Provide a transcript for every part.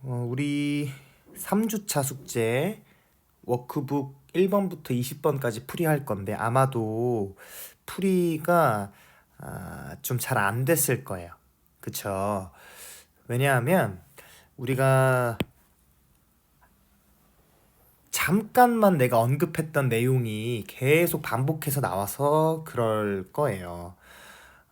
우리 3주차 숙제 워크북 1번부터 20번까지 풀이할 건데 아마도 풀이가 좀 잘 안 됐을 거예요. 그쵸? 왜냐하면 우리가 잠깐만 내가 언급했던 내용이 계속 반복해서 나와서 그럴 거예요.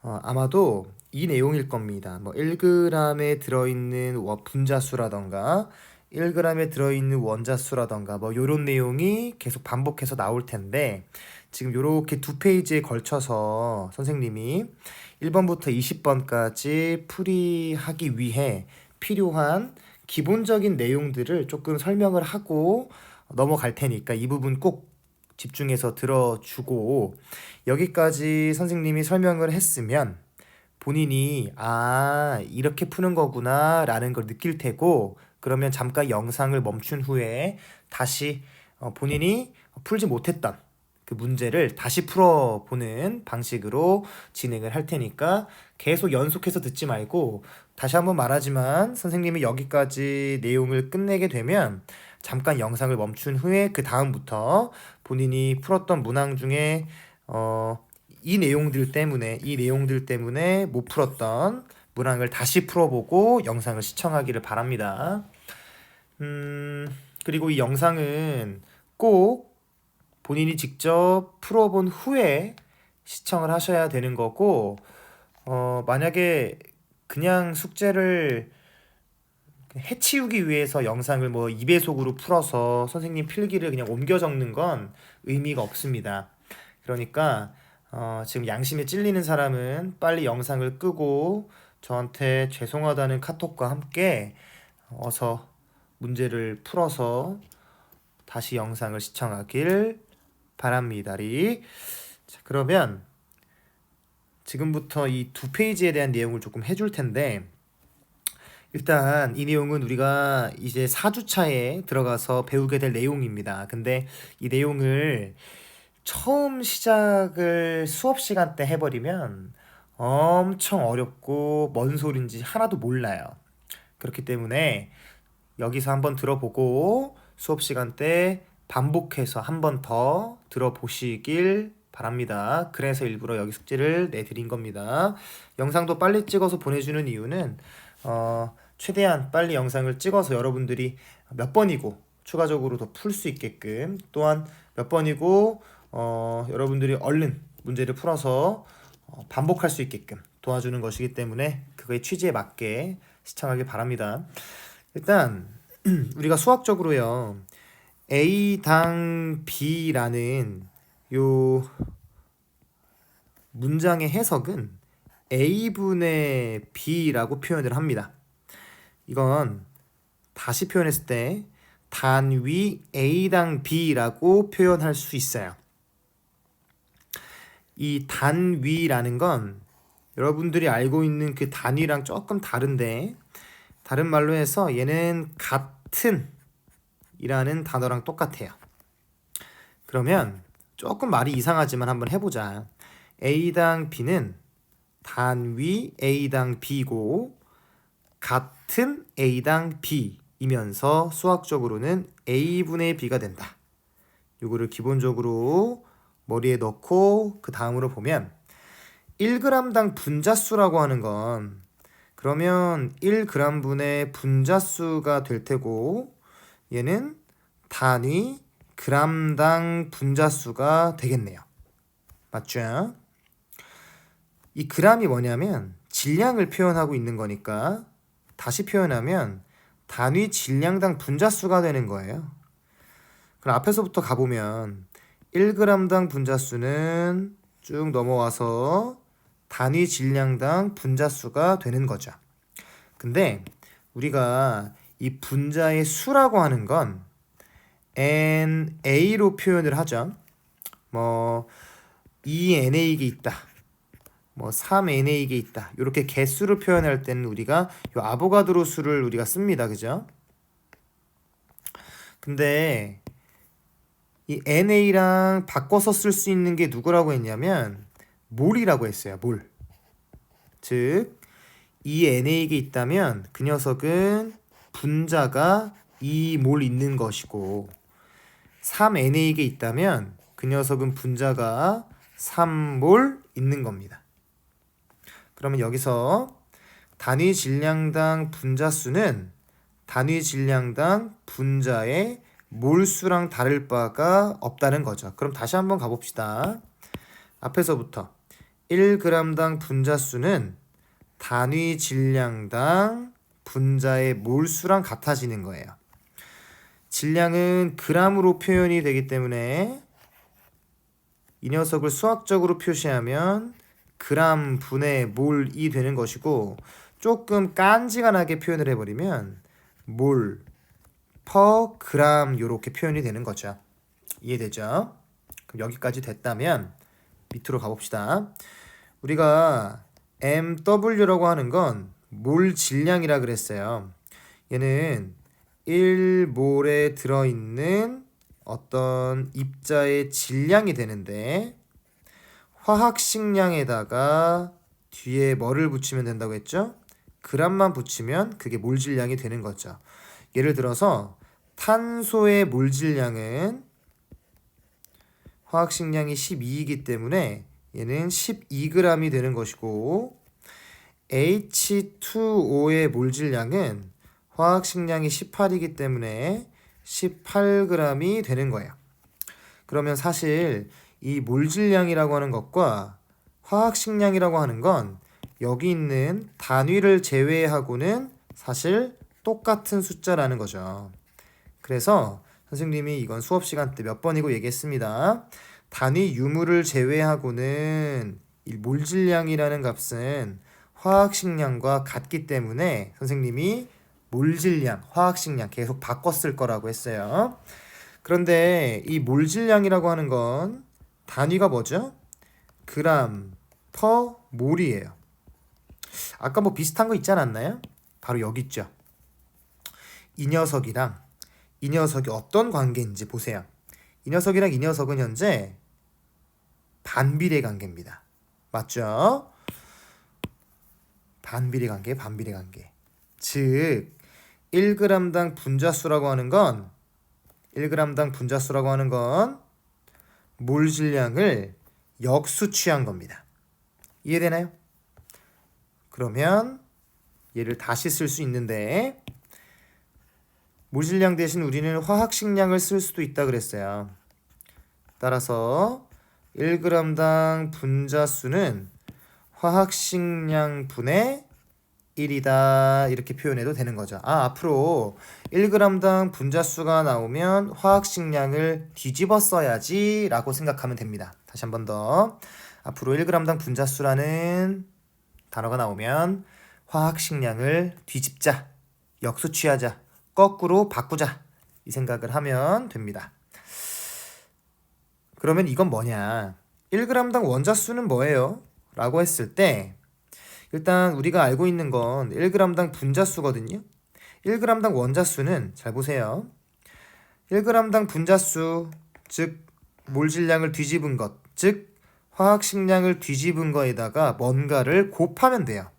아마도 이 내용일 겁니다. 뭐 1g에 들어있는 분자수라던가 1g에 들어있는 원자수라던가 뭐 요런 내용이 계속 반복해서 나올 텐데 지금 요렇게 두 페이지에 걸쳐서 선생님이 1번부터 20번까지 풀이하기 위해 필요한 기본적인 내용들을 조금 설명을 하고 넘어갈 테니까 이 부분 꼭 집중해서 들어주고 여기까지 선생님이 설명을 했으면 본인이 이렇게 푸는 거구나 라는 걸 느낄 테고 그러면 잠깐 영상을 멈춘 후에 다시 본인이 풀지 못했던 그 문제를 다시 풀어보는 방식으로 진행을 할 테니까 계속 연속해서 듣지 말고 다시 한번 말하지만 선생님이 여기까지 내용을 끝내게 되면 잠깐 영상을 멈춘 후에 그 다음부터 본인이 풀었던 문항 중에 이 내용들 때문에 못 풀었던 문항을 다시 풀어보고 영상을 시청하기를 바랍니다. 그리고 이 영상은 꼭 본인이 직접 풀어본 후에 시청을 하셔야 되는 거고 만약에 그냥 숙제를 해치우기 위해서 영상을 뭐 2배속으로 풀어서 선생님 필기를 그냥 옮겨 적는 건 의미가 없습니다. 그러니까 지금 양심에 찔리는 사람은 빨리 영상을 끄고 저한테 죄송하다는 카톡과 함께 어서 문제를 풀어서 다시 영상을 시청하길 바랍니다리. 자, 그러면 지금부터 이 두 페이지에 대한 내용을 조금 해줄 텐데 일단 이 내용은 우리가 이제 4주차에 들어가서 배우게 될 내용입니다. 근데 이 내용을 처음 시작을 수업 시간 때 해버리면 엄청 어렵고 뭔 소린지 하나도 몰라요. 그렇기 때문에 여기서 한번 들어보고 수업 시간 때 반복해서 한 번 더 들어보시길 바랍니다. 그래서 일부러 여기 숙제를 내드린 겁니다. 영상도 빨리 찍어서 보내주는 이유는 최대한 빨리 영상을 찍어서 여러분들이 몇 번이고 추가적으로 더 풀 수 있게끔 또한 몇 번이고 여러분들이 얼른 문제를 풀어서 반복할 수 있게끔 도와주는 것이기 때문에 그거의 취지에 맞게 시청하길 바랍니다. 일단 우리가 수학적으로요 A당 B라는 요 문장의 해석은 A분의 B라고 표현을 합니다. 이건 다시 표현했을 때 단위 A당 B라고 표현할 수 있어요. 이 단위라는 건 여러분들이 알고 있는 그 단위랑 조금 다른데 다른 말로 해서 얘는 같은 이라는 단어랑 똑같아요. 그러면 조금 말이 이상하지만 한번 해보자. A당 B는 단위 A당 B고 같은 A당 B이면서 수학적으로는 A분의 B가 된다. 이거를 기본적으로 머리에 넣고 그 다음으로 보면 1g당 분자수라고 하는 건 그러면 1g분의 분자수가 될 테고 얘는 단위 g당 분자수가 되겠네요. 맞죠? 이 g이 뭐냐면 질량을 표현하고 있는 거니까 다시 표현하면 단위 질량당 분자수가 되는 거예요. 그럼 앞에서부터 가보면 1g당 분자수는 쭉 넘어와서 단위 질량당 분자수가 되는 거죠. 근데 우리가 이 분자의 수라고 하는 건 NA로 표현을 하죠. 뭐 2NA가 있다. 뭐 3NA가 있다. 이렇게 개수를 표현할 때는 우리가 이 아보가드로 수를 우리가 씁니다. 그죠? 근데 이 NA랑 바꿔서 쓸 수 있는 게 누구라고 했냐면 몰이라고 했어요. 몰. 즉 이 NA가 있다면 그 녀석은 분자가 2몰 있는 것이고 3NA가 있다면 그 녀석은 분자가 3몰 있는 겁니다. 그러면 여기서 단위 질량당 분자수는 단위 질량당 분자의 몰수랑 다를 바가 없다는 거죠. 그럼 다시 한번 가봅시다. 앞에서부터 1g당 분자수는 단위 질량당 분자의 몰수랑 같아지는 거예요. 질량은 g으로 표현이 되기 때문에 이 녀석을 수학적으로 표시하면 그람 분의 몰이 되는 것이고, 조금 깐지간하게 표현을 해버리면 몰 퍼 그람 이렇게 표현이 되는 거죠. 이해되죠? 그럼 여기까지 됐다면 밑으로 가봅시다. 우리가 MW라고 하는 건 몰 질량이라 그랬어요. 얘는 1몰에 들어있는 어떤 입자의 질량이 되는데, 화학식량에다가 뒤에 뭐를 붙이면 된다고 했죠? 그람만 붙이면 그게 몰 질량이 되는 거죠. 예를 들어서 탄소의 몰 질량은 화학식량이 12이기 때문에 얘는 12g이 되는 것이고, H2O의 몰 질량은 화학식량이 18이기 때문에 18g이 되는 거예요. 그러면 사실 이 몰 질량이라고 하는 것과 화학식량이라고 하는 건 여기 있는 단위를 제외하고는 사실 똑같은 숫자라는 거죠. 그래서 선생님이 이건 수업 시간 때 몇 번이고 얘기했습니다. 단위 유무를 제외하고는 이 몰 질량이라는 값은 화학식량과 같기 때문에 선생님이 몰 질량, 화학식량 계속 바꿨을 거라고 했어요. 그런데 이 몰 질량이라고 하는 건 단위가 뭐죠? 그람 퍼 몰이에요. 아까 뭐 비슷한 거 있지 않았나요? 바로 여기 있죠. 이 녀석이 어떤 관계인지 보세요. 이 녀석이랑 이 녀석은 현재 반비례 관계입니다. 맞죠? 반비례 관계. 즉 1g당 분자수라고 하는 건 몰 질량을 역수 취한 겁니다. 이해되나요? 그러면 얘를 다시 쓸 수 있는데, 몰 질량 대신 우리는 화학식량을 쓸 수도 있다 그랬어요. 따라서 1g당 분자수는 화학식량 분의 1이다 이렇게 표현해도 되는 거죠. 앞으로 1g당 분자수가 나오면 화학식량을 뒤집어 써야지 라고 생각하면 됩니다. 다시 한 번 더. 앞으로 1g당 분자수라는 단어가 나오면 화학식량을 뒤집자, 역수 취하자, 거꾸로 바꾸자 이 생각을 하면 됩니다. 그러면 이건 뭐냐? 1g당 원자수는 뭐예요? 라고 했을 때 일단 우리가 알고 있는 건 1g당 분자수거든요. 1g당 원자수는 잘 보세요. 1g당 분자수, 즉 몰 질량을 뒤집은 것, 즉 화학식량을 뒤집은 거에다가 뭔가를 곱하면 돼요.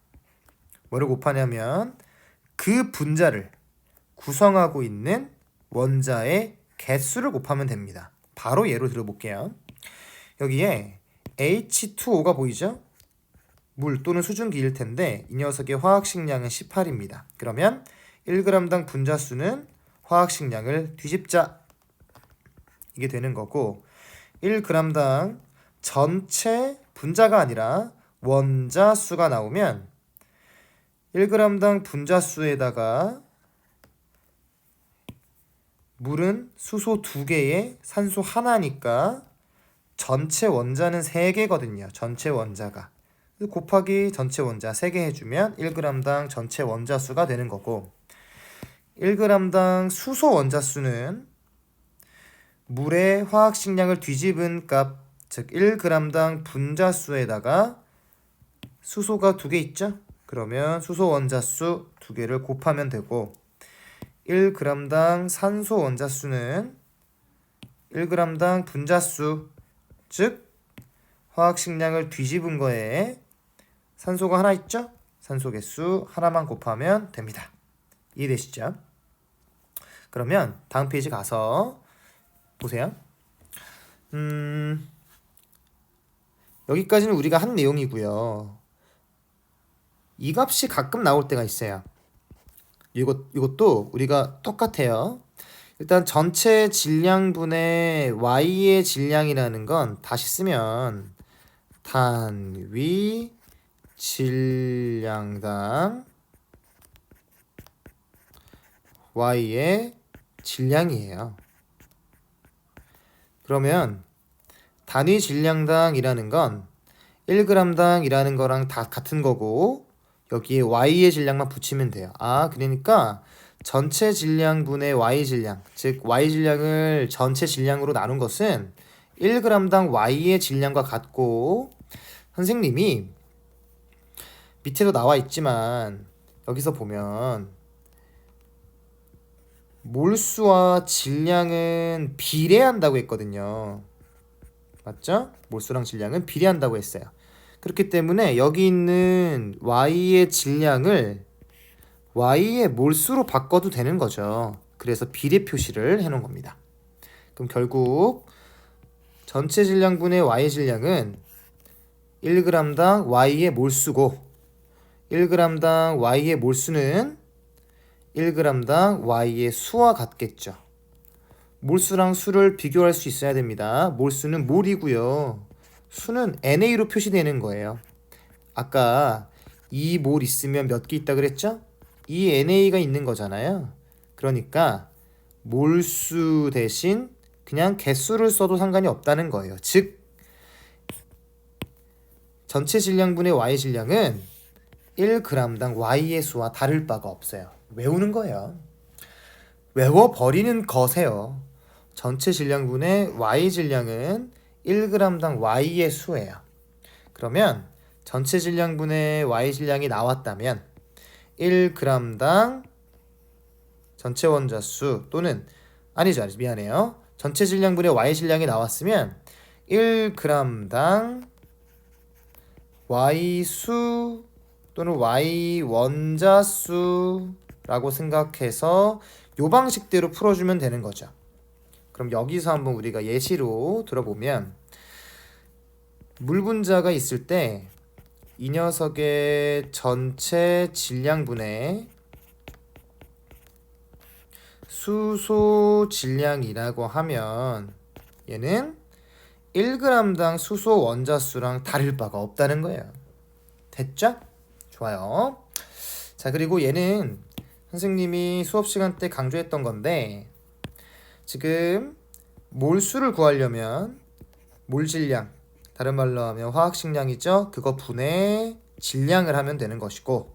뭐를 곱하냐면 그 분자를 구성하고 있는 원자의 개수를 곱하면 됩니다. 바로 예로 들어볼게요. 여기에 H2O가 보이죠? 물 또는 수증기일 텐데 이 녀석의 화학식량은 18입니다. 그러면 1g당 분자수는 화학식량을 뒤집자 이게 되는 거고, 1g당 전체 분자가 아니라 원자수가 나오면 1g당 분자수에다가 물은 수소 2개에 산소 하나니까 전체 원자는 3개거든요. 전체 원자가. 곱하기 전체 원자 3개 해주면 1g당 전체 원자수가 되는 거고, 1g당 수소 원자수는 물의 화학식량을 뒤집은 값, 즉 1g당 분자수에다가 수소가 2개 있죠? 그러면 수소 원자수 2개를 곱하면 되고, 1g당 산소 원자수는 1g당 분자수, 즉 화학식량을 뒤집은 거에 산소가 하나 있죠? 산소 개수 하나만 곱하면 됩니다. 이해되시죠? 그러면 다음 페이지 가서 보세요. 여기까지는 우리가 한 내용이고요. 이 값이 가끔 나올 때가 있어요. 이것도 우리가 똑같아요. 일단 전체 질량분의 y의 질량이라는 건 다시 쓰면 단위 질량당 y의 질량이에요. 그러면 단위 질량당이라는 건 1g당이라는 거랑 다 같은 거고 여기에 y의 질량만 붙이면 돼요. 그러니까 전체 질량분의 y 질량, 즉 y 질량을 전체 질량으로 나눈 것은 1g당 y의 질량과 같고, 선생님이 밑에도 나와 있지만 여기서 보면 몰수와 질량은 비례한다고 했거든요. 맞죠? 몰수랑 질량은 비례한다고 했어요. 그렇기 때문에 여기 있는 y의 질량을 y의 몰수로 바꿔도 되는 거죠. 그래서 비례 표시를 해놓은 겁니다. 그럼 결국 전체 질량분의 y 질량은 1g당 y의 몰수고 1g당 y의 몰수는 1g당 y의 수와 같겠죠. 몰수랑 수를 비교할 수 있어야 됩니다. 몰수는 몰이고요. 수는 NA로 표시되는 거예요. 아까 2몰 있으면 몇 개 있다 그랬죠? 이 NA가 있는 거잖아요. 그러니까 몰수 대신 그냥 개수를 써도 상관이 없다는 거예요. 즉 전체 질량분의 y 질량은 1g당 y의 수와 다를 바가 없어요. 외우는 거예요. 외워버리는 거세요. 전체 질량분의 y 질량은 1g당 y의 수예요. 그러면 전체 질량분의 y 질량이 나왔다면 1g당 전체 원자수 또는 아니죠, 미안해요. 전체 질량분의 y 질량이 나왔으면 1g당 y수 또는 y 원자수라고 생각해서 요 방식대로 풀어주면 되는 거죠. 그럼 여기서 한번 우리가 예시로 들어보면 물 분자가 있을 때 이 녀석의 전체 질량분의 수소 질량이라고 하면 얘는 1g당 수소 원자수랑 다를 바가 없다는 거예요. 됐죠? 좋아요. 자, 그리고 얘는 선생님이 수업 시간 때 강조했던 건데 지금 몰수를 구하려면 몰 질량, 다른 말로 하면 화학식량이죠. 그거 분의 질량을 하면 되는 것이고,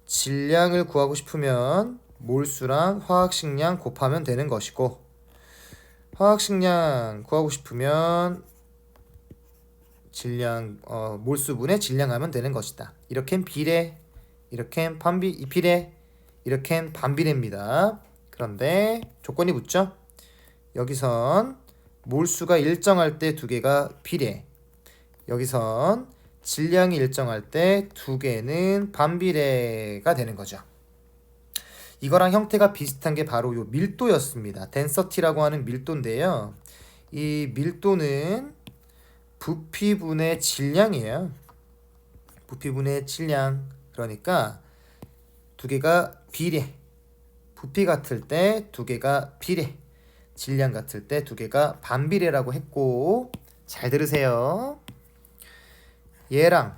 질량을 구하고 싶으면 몰수랑 화학식량 곱하면 되는 것이고, 화학식량 구하고 싶으면 질량 몰수분의 질량하면 되는 것이다. 이렇게는 비례, 이렇게는 비례, 이렇게는 반비례입니다. 그런데 조건이 붙죠? 여기선 몰수가 일정할 때 두 개가 비례, 여기선 질량이 일정할 때 두 개는 반비례가 되는 거죠. 이거랑 형태가 비슷한 게 바로 요 밀도였습니다. 덴서티라고 하는 밀도인데요. 이 밀도는 부피분의 질량이에요. 부피분의 질량. 그러니까 두 개가 비례. 부피 같을 때 두 개가 비례. 질량 같을 때 두 개가 반비례라고 했고, 잘 들으세요. 얘랑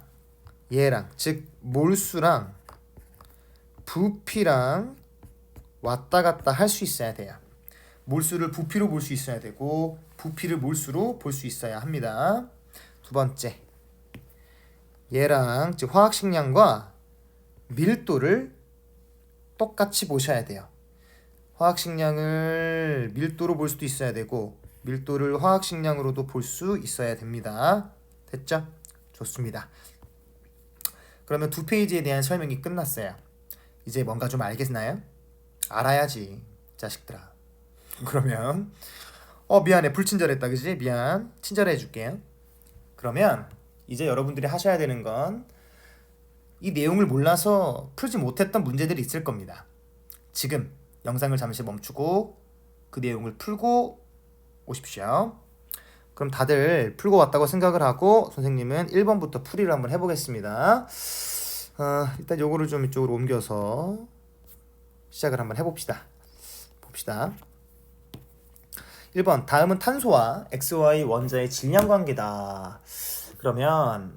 즉 몰수랑 부피랑 왔다 갔다 할 수 있어야 돼요. 몰수를 부피로 볼 수 있어야 되고 부피를 몰수로 볼 수 있어야 합니다. 두 번째, 얘랑 즉 화학식량과 밀도를 똑같이 보셔야 돼요. 화학식량을 밀도로 볼 수도 있어야 되고 밀도를 화학식량으로도 볼 수 있어야 됩니다. 됐죠? 좋습니다. 그러면 두 페이지에 대한 설명이 끝났어요. 이제 뭔가 좀 알겠나요? 알아야지, 자식들아. 그러면 미안해, 불친절했다, 그지? 미안, 친절해 줄게요. 그러면 이제 여러분들이 하셔야 되는 건 이 내용을 몰라서 풀지 못했던 문제들이 있을 겁니다. 지금 영상을 잠시 멈추고 그 내용을 풀고 오십시오. 그럼 다들 풀고 왔다고 생각을 하고 선생님은 1번부터 풀이를 한번 해보겠습니다. 일단 요거를 좀 이쪽으로 옮겨서 시작을 한번 해봅시다. 봅시다. 1번 다음은 탄소와 XY 원자의 질량 관계다. 그러면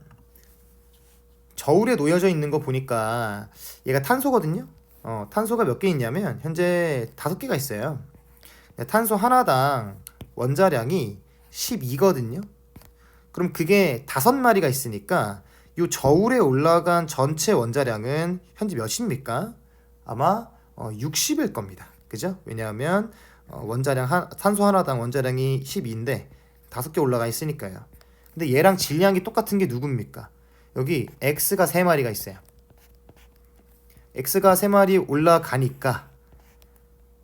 저울에 놓여져 있는 거 보니까 얘가 탄소거든요. 탄소가 몇 개 있냐면 현재 5개가 있어요. 탄소 하나당 원자량이 12거든요. 그럼 그게 5마리가 있으니까 이 저울에 올라간 전체 원자량은 현재 몇입니까? 아마 60일 겁니다. 그죠? 왜냐하면 탄소 하나당 원자량이 12인데 5개 올라가 있으니까요. 근데 얘랑 질량이 똑같은 게 누굽니까? 여기 X가 3마리가 있어요. X가 3마리 올라가니까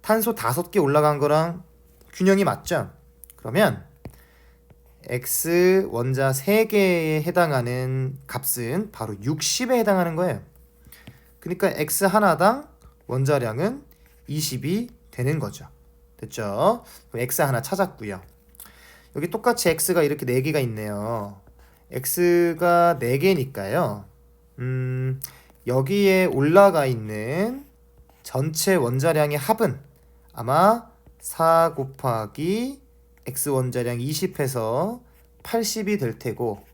탄소 5개 올라간 거랑 균형이 맞죠? 그러면 X 원자 3개에 해당하는 값은 바로 60에 해당하는 거예요. 그러니까 X 하나당 원자량은 20이 되는 거죠. 됐죠? 그럼 X 하나 찾았고요. 여기 똑같이 X가 이렇게 4개가 있네요. X가 4개니까요. 여기에 올라가 있는 전체 원자량의 합은 아마 4 곱하기 X 원자량 20해서 80이 될 테고,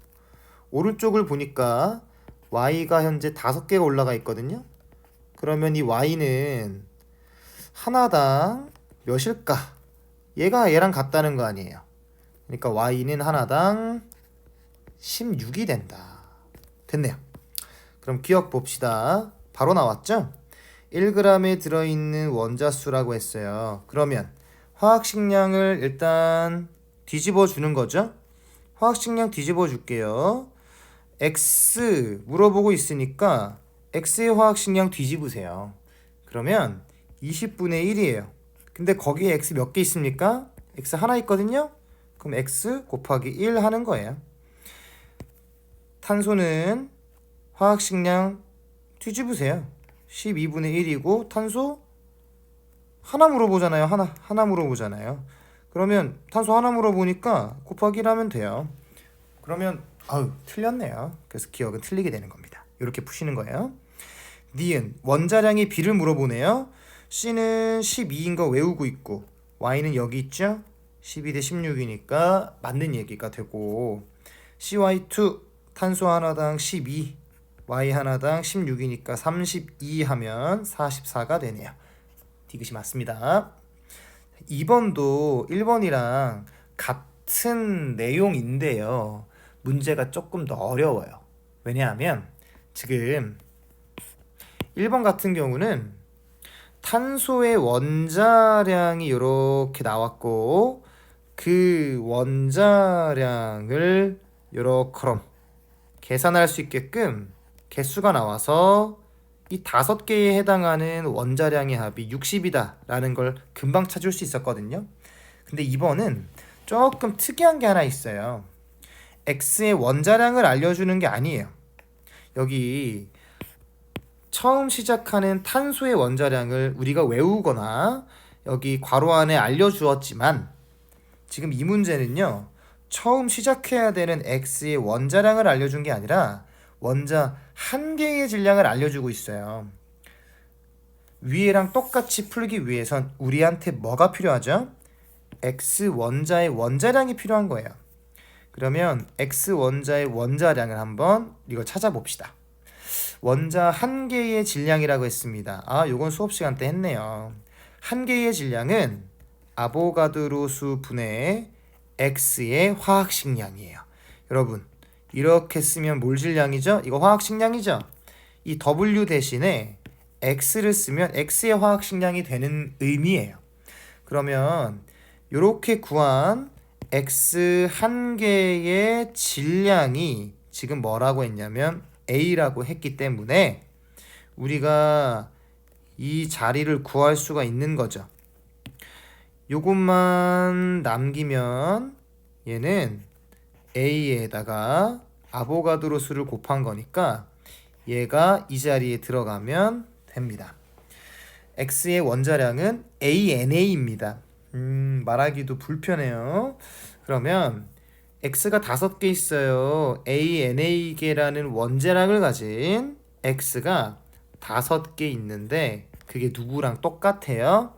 오른쪽을 보니까 Y가 현재 5개가 올라가 있거든요. 그러면 이 Y는 하나당 몇일까? 얘가 얘랑 같다는 거 아니에요. 그러니까 Y는 하나당 16이 된다. 됐네요. 그럼 기억 봅시다. 바로 나왔죠? 1g에 들어있는 원자수라고 했어요. 그러면 화학식량을 일단 뒤집어 주는 거죠. 화학식량 뒤집어 줄게요. X 물어보고 있으니까 X의 화학식량 뒤집으세요. 그러면 20분의 1이에요. 근데 거기에 X 몇 개 있습니까? X 하나 있거든요. 그럼 X 곱하기 1 하는 거예요. 탄소는 화학식량 뒤집으세요. 12분의 1이고 탄소 하나 물어보잖아요. 하나 물어보잖아요. 그러면 탄소 하나 물어보니까 곱하기 1 하면 돼요. 그러면 틀렸네요. 그래서 기억은 틀리게 되는 겁니다. 이렇게 푸시는 거예요. 니은 원자량의 비를 물어보네요. C는 12인 거 외우고 있고 Y는 여기 있죠. 12 대 16이니까 맞는 얘기가 되고, CY2 탄소 하나당 12, Y 하나당 16이니까 32 하면 44가 되네요. 디귿이 맞습니다. 2번도 1번이랑 같은 내용인데요. 문제가 조금 더 어려워요. 왜냐하면 지금 1번 같은 경우는 탄소의 원자량이 이렇게 나왔고 그 원자량을 이렇게 계산할 수 있게끔 개수가 나와서 이 5개에 해당하는 원자량의 합이 60이다 라는 걸 금방 찾을 수 있었거든요. 근데 2번은 조금 특이한 게 하나 있어요. X의 원자량을 알려주는 게 아니에요. 여기 처음 시작하는 탄소의 원자량을 우리가 외우거나 여기 괄호 안에 알려주었지만, 지금 이 문제는요, 처음 시작해야 되는 X의 원자량을 알려준 게 아니라 원자 한 개의 질량을 알려주고 있어요. 위에랑 똑같이 풀기 위해선 우리한테 뭐가 필요하죠? X 원자의 원자량이 필요한 거예요. 그러면 X 원자의 원자량을 한번 이걸 찾아봅시다. 원자 한 개의 질량이라고 했습니다. 요건 수업 시간 때 했네요. 한 개의 질량은 아보가드로 수 분의 X의 화학식량이에요. 여러분, 이렇게 쓰면 몰 질량이죠? 이거 화학식량이죠? 이 W 대신에 X를 쓰면 X의 화학식량이 되는 의미예요. 그러면 이렇게 구한 X 한 개의 질량이 지금 뭐라고 했냐면 A라고 했기 때문에 우리가 이 자리를 구할 수가 있는 거죠. 요것만 남기면 얘는 A에다가 아보가드로 수를 곱한 거니까 얘가 이 자리에 들어가면 됩니다. x의 원자량은 ANA입니다. 말하기도 불편해요. 그러면 x가 5개 있어요. ANA개라는 원자량을 가진 x가 5개 있는데 그게 누구랑 똑같아요?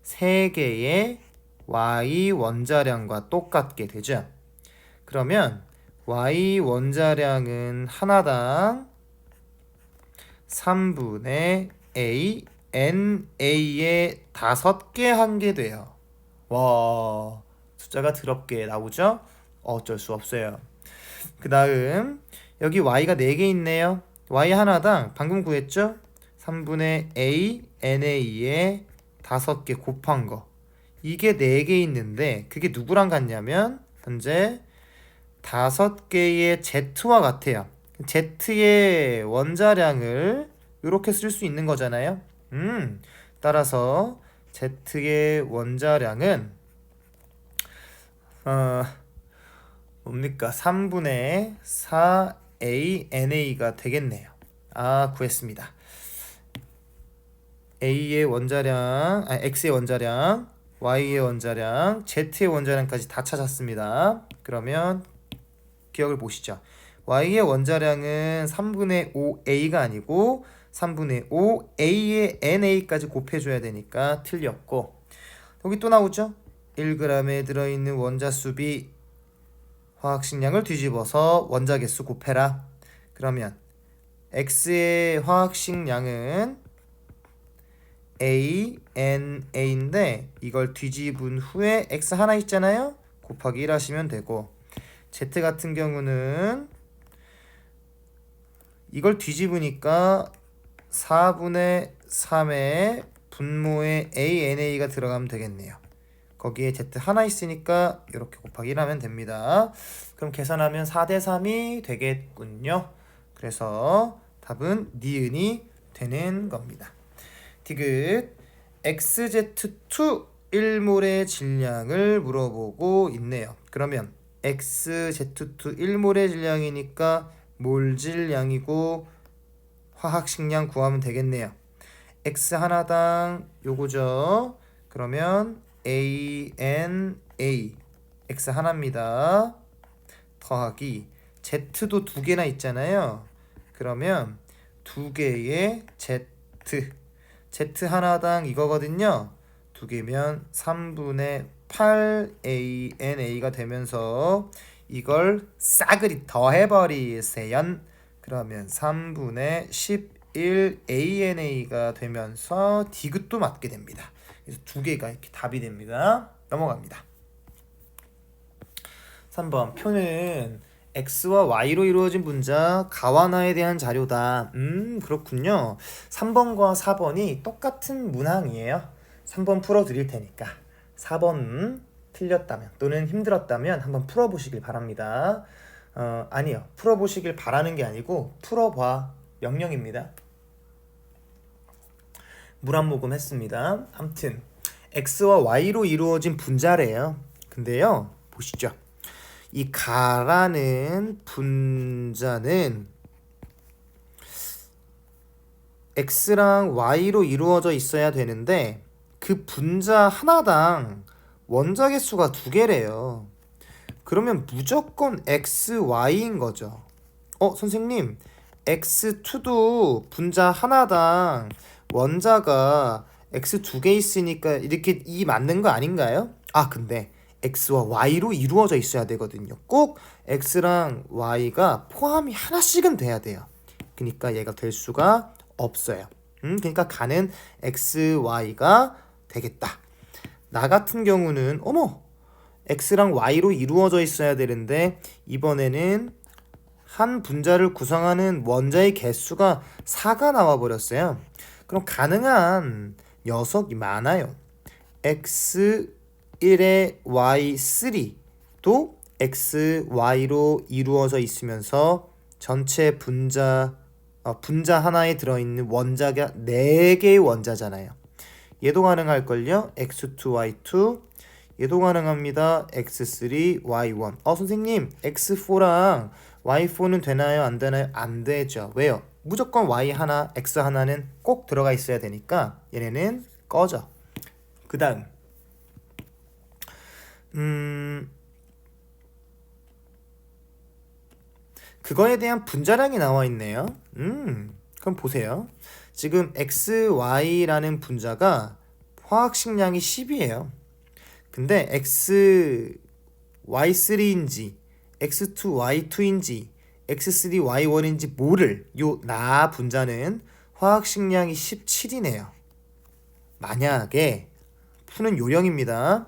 3개의 y 원자량과 똑같게 되죠. 그러면 y 원자량은 하나당 3분의 a NA의 5개 한 게 돼요. 와, 숫자가 더럽게 나오죠? 어쩔 수 없어요. 그 다음 여기 y가 4개 있네요. y 하나당 방금 구했죠? 3분의 a NA의 5개 곱한 거. 이게 4개 있는데 그게 누구랑 같냐면 현재 5개의 Z와 같아요. Z의 원자량을 이렇게 쓸 수 있는 거잖아요. 따라서 Z의 원자량은 뭡니까? 3분의 4ANA가 되겠네요. 구했습니다. A의 원자량, X의 원자량, Y의 원자량, Z의 원자량까지 다 찾았습니다. 그러면 기억을 보시죠. Y의 원자량은 3분의 5A가 아니고 3분의 5A의 NA까지 곱해줘야 되니까 틀렸고, 여기 또 나오죠? 1g에 들어있는 원자수비 화학식량을 뒤집어서 원자 개수 곱해라. 그러면 X의 화학식량은 ANA인데 이걸 뒤집은 후에 X 하나 있잖아요? 곱하기 1 하시면 되고, Z 같은 경우는 이걸 뒤집으니까 4분의 3의 분모에 ANA가 들어가면 되겠네요. 거기에 Z 하나 있으니까 이렇게 곱하기 1 하면 됩니다. 그럼 계산하면 4대 3이 되겠군요. 그래서 답은 니은이 되는 겁니다. 디귿 XZ2 1몰의 질량을 물어보고 있네요. 그러면 XZ2 1몰의 질량이니까 몰 질량이고 화학식량 구하면 되겠네요. X 하나당 요거죠. 그러면 ANA X 하나입니다. 더하기 Z도 2개나 있잖아요. 그러면 2개의 Z 하나당 이거거든요. 2개면 3분의 8ANA가 되면서 이걸 싸그리 더해버리세요. 그러면 3분의 11ANA가 되면서 디귿도 맞게 됩니다. 그래서 2개가 이렇게 답이 됩니다. 넘어갑니다. 3번 표는 X와 Y로 이루어진 분자 가완화에 대한 자료다. 그렇군요. 3번과 4번이 똑같은 문항이에요. 3번 풀어드릴 테니까 4번 틀렸다면 또는 힘들었다면 한번 풀어보시길 바랍니다. 아니요. 풀어보시길 바라는 게 아니고 풀어봐. 명령입니다. 물 한 모금 했습니다. 아무튼 X와 Y로 이루어진 분자래요. 근데요. 보시죠. 이 가라는 분자는 X랑 Y로 이루어져 있어야 되는데 그 분자 하나당 원자 개수가 2개래요. 그러면 무조건 XY인 거죠. 선생님, X2도 분자 하나당 원자가 X 2개 있으니까 이렇게 이 맞는 거 아닌가요? 근데 X와 Y로 이루어져 있어야 되거든요. 꼭 X랑 Y가 포함이 하나씩은 돼야 돼요. 그러니까 얘가 될 수가 없어요. 그러니까 가는 XY가 되겠다. 나 같은 경우는 X랑 Y로 이루어져 있어야 되는데 이번에는 한 분자를 구성하는 원자의 개수가 4가 나와버렸어요. 그럼 가능한 녀석이 많아요. X1에 Y3도 XY로 이루어져 있으면서 전체 분자 하나에 들어있는 원자가 4개의 원자잖아요. 얘도 가능할걸요? X2, Y2 얘도 가능합니다. X3, Y1 선생님 X4랑 Y4는 되나요? 안 되나요? 안 되죠. 왜요? 무조건 y 하나, x 하나는 꼭 들어가 있어야 되니까 얘네는 꺼져. 그 다음 그거에 대한 분자량이 나와 있네요. 그럼 보세요. 지금 xy라는 분자가 화학식량이 10이에요. 근데 xy3인지 x2y2인지 x3y1인지 모를 요 나 분자는 화학식량이 17이네요. 만약에 푸는 요령입니다.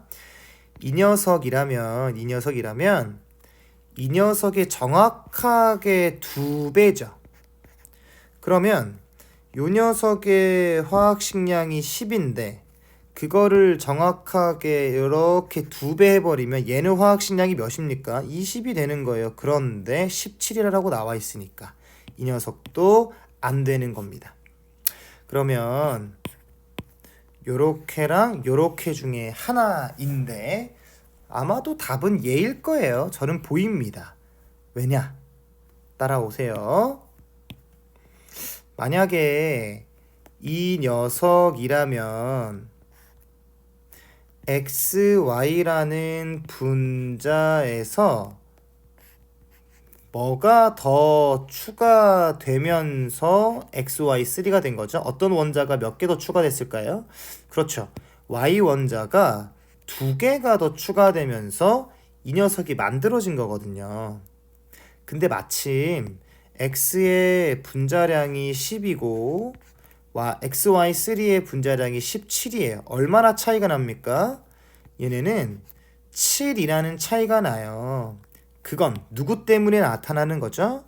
이 녀석이라면 이 녀석의 정확하게 2배죠. 그러면 요 녀석의 화학식량이 10인데 그거를 정확하게 이렇게 2배 해버리면 얘는 화학식량이 몇입니까? 20이 되는 거예요. 그런데 17이라고 나와 있으니까 이 녀석도 안 되는 겁니다. 그러면 요렇게랑 요렇게 중에 하나인데 아마도 답은 얘일 거예요. 저는 보입니다. 왜냐? 따라오세요. 만약에 이 녀석이라면 xy라는 분자에서 뭐가 더 추가되면서 xy3가 된 거죠? 어떤 원자가 몇 개 더 추가됐을까요? 그렇죠. y 원자가 2개가 더 추가되면서 이 녀석이 만들어진 거거든요. 근데 마침 x의 분자량이 10이고 xy3의 분자량이 17이에요. 얼마나 차이가 납니까? 얘네는 7이라는 차이가 나요. 그건 누구 때문에 나타나는 거죠?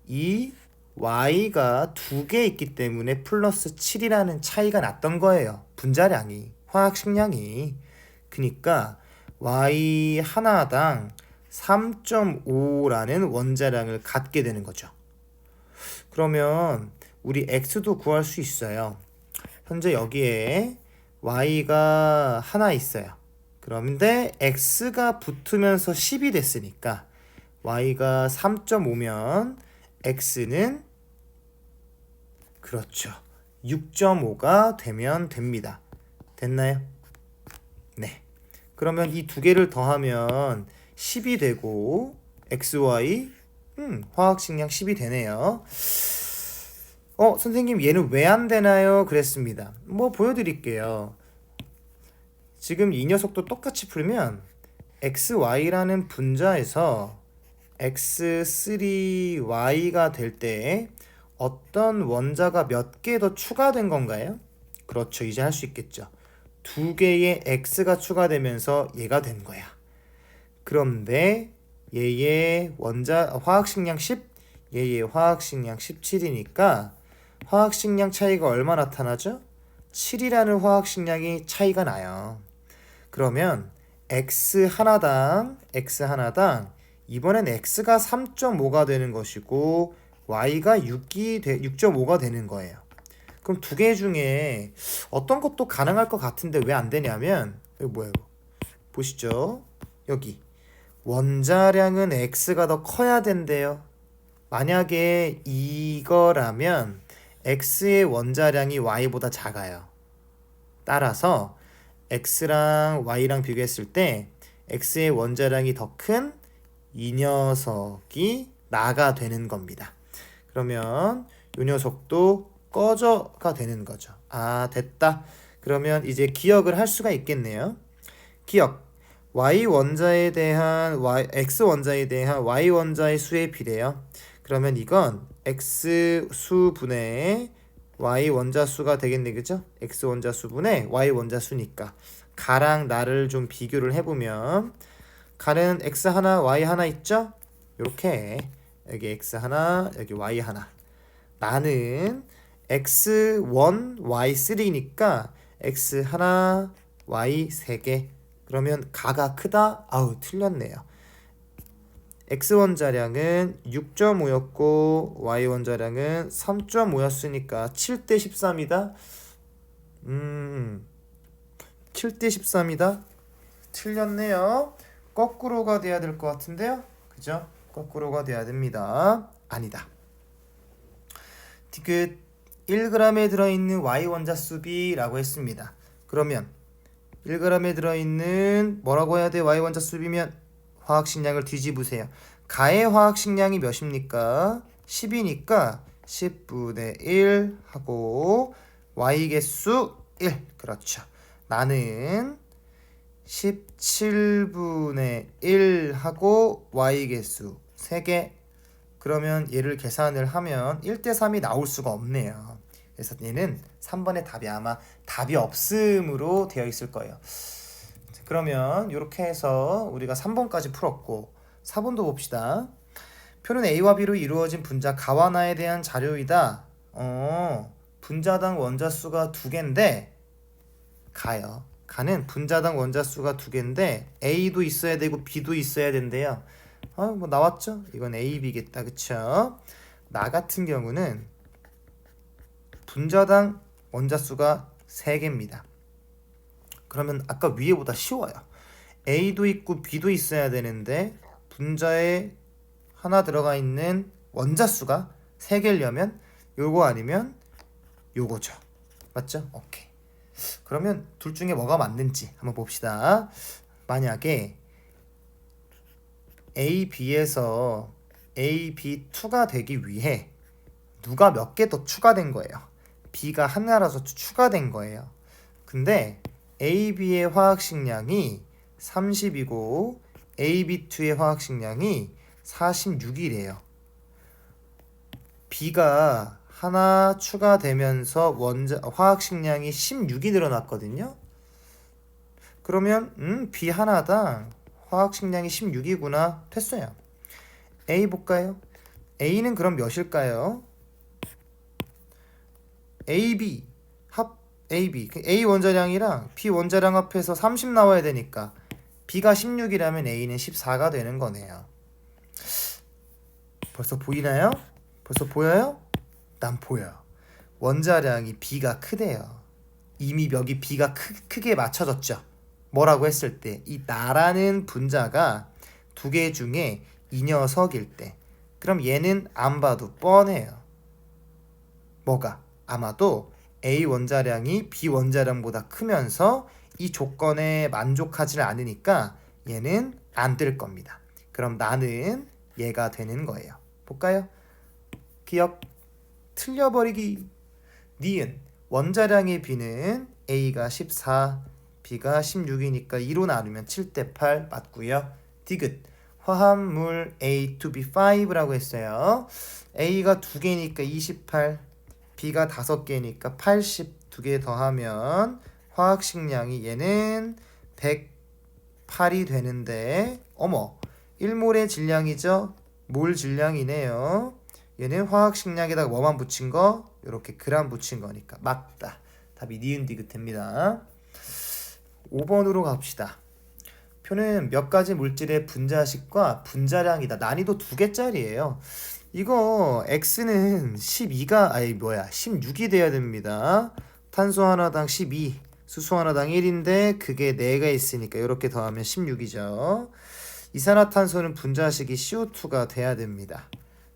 이 y가 2개 있기 때문에 플러스 7이라는 차이가 났던 거예요. 분자량이, 화학식량이. 그러니까 y 하나당 3.5라는 원자량을 갖게 되는 거죠. 그러면 우리 x도 구할 수 있어요. 현재 여기에 y가 하나 있어요. 그런데 x가 붙으면서 10이 됐으니까 y가 3.5면 x는 그렇죠. 6.5가 되면 됩니다. 됐나요? 네. 그러면 이 두 개를 더하면 10이 되고 xy 화학식량 10이 되네요. 선생님 얘는 왜 안 되나요? 그랬습니다. 뭐 보여드릴게요. 지금 이 녀석도 똑같이 풀면 xy라는 분자에서 x3y가 될 때 어떤 원자가 몇 개 더 추가된 건가요? 그렇죠. 이제 할 수 있겠죠. 2개의 x가 추가되면서 얘가 된 거야. 그런데 얘의 화학식량 10, 얘의 화학식량 17이니까 화학식량 차이가 얼마 나타나죠? 7이라는 화학식량이 차이가 나요. 그러면 x 하나당 이번엔 x가 3.5가 되는 것이고 y가 6.5가 되는 거예요. 그럼 두 개 중에 어떤 것도 가능할 것 같은데 왜 안 되냐면 이거 뭐예요? 보시죠. 여기 원자량은 x가 더 커야 된대요. 만약에 이거라면 x의 원자량이 y보다 작아요. 따라서 x랑 y랑 비교했을 때 x의 원자량이 더 큰 이 녀석이 나가 되는 겁니다. 그러면 이 녀석도 꺼져가 되는 거죠. 아, 됐다. 그러면 이제 기억을 할 수가 있겠네요. 기억. x 원자에 대한 y 원자의 수에 비례요. 그러면 이건 x 수분의 y 원자 수가 되겠네, 그죠? x 원자 수분의 y 원자 수니까 가랑 나를 좀 비교를 해보면 가는 x 하나 y 하나 있죠? 요렇게 여기 x 하나 여기 y 하나. 나는 x1 y3니까 x 하나 y 3개. 그러면 가가 크다? 아우, 틀렸네요. x 원자량은 6.5였고 y 원자량은 3.5였으니까 7대 13이다. 7대 13이다. 틀렸네요. 거꾸로가 돼야 될 것 같은데요. 그죠? 거꾸로가 돼야 됩니다. 아니다. 디귿 1g에 들어있는 Y 원자수비라고 했습니다. 그러면 1g에 들어있는 뭐라고 해야 돼? Y 원자수비면 화학식량을 뒤집으세요. 가의 화학식량이 몇입니까? 10이니까 10분의 1 하고 Y 개수 1. 그렇죠. 나는 17분의 1 하고 Y 개수 3개. 그러면 얘를 계산을 하면 1대3이 나올 수가 없네요. 그래서 얘는 3번의 답이 아마 답이 없음으로 되어 있을 거예요. 그러면 이렇게 해서 우리가 3번까지 풀었고 4번도 봅시다. 표는 A와 B로 이루어진 분자 가와나에 대한 자료이다. 분자당 원자수가 2개인데 가요. 가는 분자당 원자수가 2개인데 A도 있어야 되고 B도 있어야 된대요. 뭐 나왔죠? 이건 A, B겠다. 그쵸? 나 같은 경우는 분자당 원자수가 3개입니다. 그러면 아까 위에보다 쉬워요. A도 있고 B도 있어야 되는데 분자에 하나 들어가 있는 원자수가 3개려면 요거 아니면 요거죠. 맞죠? 오케이. 그러면 둘 중에 뭐가 맞는지 한번 봅시다. 만약에 A, B에서 A, B2가 되기 위해 누가 몇 개 더 추가된 거예요. B가 하나라서 추가된 거예요. 근데 A, B의 화학식량이 30이고 A, B2의 화학식량이 46이래요. B가 하나 추가되면서 화학식량이 16이 늘어났거든요. 그러면 B 하나당 화학식량이 16이구나 됐어요. A 볼까요? A는 그럼 몇일까요? AB 합 AB A 원자량이랑 B 원자량 합해서 30 나와야 되니까 B가 16이라면 A는 14가 되는 거네요. 벌써 보이나요? 벌써 보여요? 난 보여요. 원자량이 B가 크대요. 이미 여기 B가 크게 맞춰졌죠. 뭐라고 했을 때 이 나라는 분자가 2개 중에 이 녀석일 때 그럼 얘는 안 봐도 뻔해요. 뭐가? 아마도 A 원자량이 B 원자량보다 크면서 이 조건에 만족하지 않으니까 얘는 안 뜰 겁니다. 그럼 나는 얘가 되는 거예요. 볼까요? 기억 틀려버리기. 니은 원자량의 B는 A가 14 B가 16이니까 2로 나누면 7대8 맞고요. 디귿 화합물 A to B5라고 했어요. A가 2개니까 28 B가 5개니까 80 2개 더하면 화학식량이 얘는 108이 되는데 어머 1몰의 질량이죠. 몰 질량이네요. 얘는 화학식량에다가 뭐만 붙인 거? 이렇게 그람 붙인 거니까 맞다. 답이 니은 디귿 됩니다. 5번으로 갑시다. 표는 몇 가지 물질의 분자식과 분자량이다. 난이도 2개짜리예요. 이거 x는 16이 돼야 됩니다. 탄소 하나당 12, 수소 하나당 1인데 그게 4가 있으니까 이렇게 더하면 16이죠. 이산화탄소는 분자식이 CO2가 돼야 됩니다.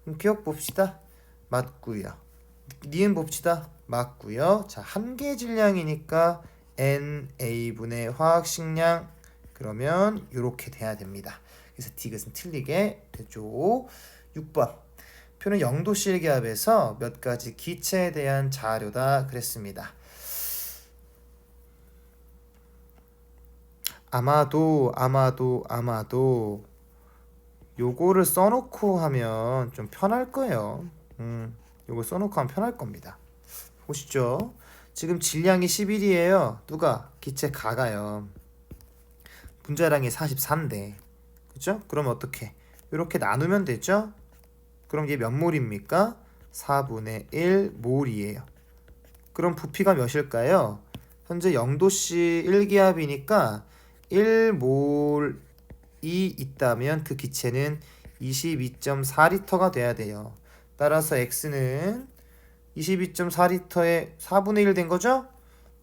그럼 기억 봅시다. 맞고요. 니은 봅시다. 맞고요. 자, 한 개 질량이니까 NA분의 화학식량 그러면 이렇게 돼야 됩니다. 그래서 디귿은 틀리게 되죠. 6번 표는 0도 실기압에서 몇 가지 기체에 대한 자료다 그랬습니다. 아마도 요거를 써놓고 하면 좀 편할 거예요. 요거 써놓고 하면 편할 겁니다. 보시죠. 지금 질량이 11이에요. 누가? 기체 가가요. 분자량이 44인데 그죠? 그럼 어떻게? 이렇게 나누면 되죠? 그럼 얘 몇 몰입니까? 4분의 1 몰이에요. 그럼 부피가 몇일까요? 현재 0도씨 1기압이니까 1몰이 있다면 그 기체는 22.4리터가 돼야 돼요. 따라서 X는 22.4리터에 4분의 1 된 거죠?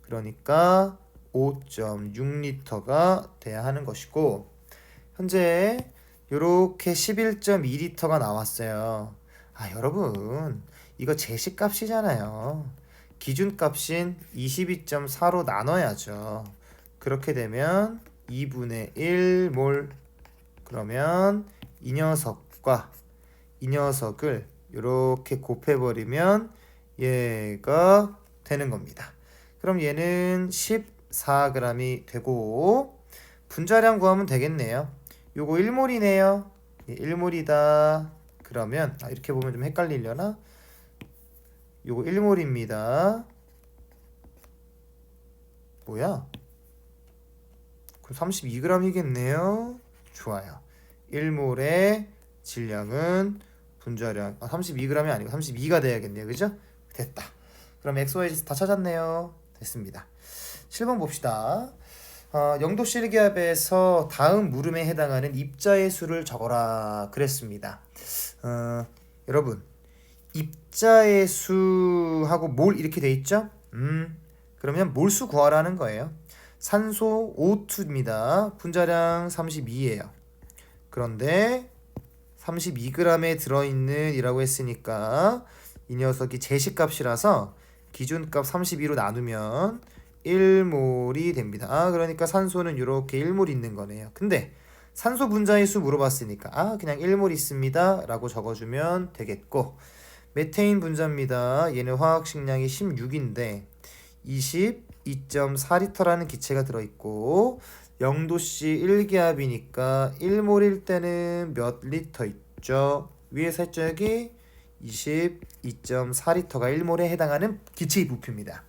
그러니까 5.6리터가 돼야 하는 것이고 현재 이렇게 11.2리터가 나왔어요. 여러분 이거 제시값이잖아요. 기준값인 22.4로 나눠야죠. 그렇게 되면 2분의 1몰. 그러면 이 녀석과 이 녀석을 이렇게 곱해버리면 얘가 되는 겁니다. 그럼 얘는 14g이 되고 분자량 구하면 되겠네요. 요거 1몰이네요. 1몰이다. 그러면 이렇게 보면 좀 헷갈리려나? 요거 1몰입니다. 뭐야? 그럼 32g이겠네요. 좋아요. 1몰의 질량은 분자량 32g이 아니고 32가 돼야겠네요. 그죠? 됐다. 그럼 XYZ 다 찾았네요. 됐습니다. 7번 봅시다. 영도 실기압에서 다음 물음에 해당하는 입자의 수를 적어라 그랬습니다. 여러분 입자의 수하고 몰 이렇게 돼 있죠? 그러면 몰수 구하라는 거예요. 산소 O2입니다. 분자량 32예요. 그런데 32g에 들어있는 이라고 했으니까 이 녀석이 제시값이라서 기준값 32로 나누면 1몰이 됩니다. 그러니까 산소는 이렇게 1몰 있는 거네요. 근데 산소 분자의 수 물어봤으니까 그냥 1몰 있습니다 라고 적어주면 되겠고, 메테인 분자입니다. 얘는 화학식량이 16인데 22.4리터라는 기체가 들어있고 0도씨 1기압이니까 1몰일 때는 몇 리터 있죠? 위에 살짝이 22.4리터가 1몰에 해당하는 기체의 부피입니다.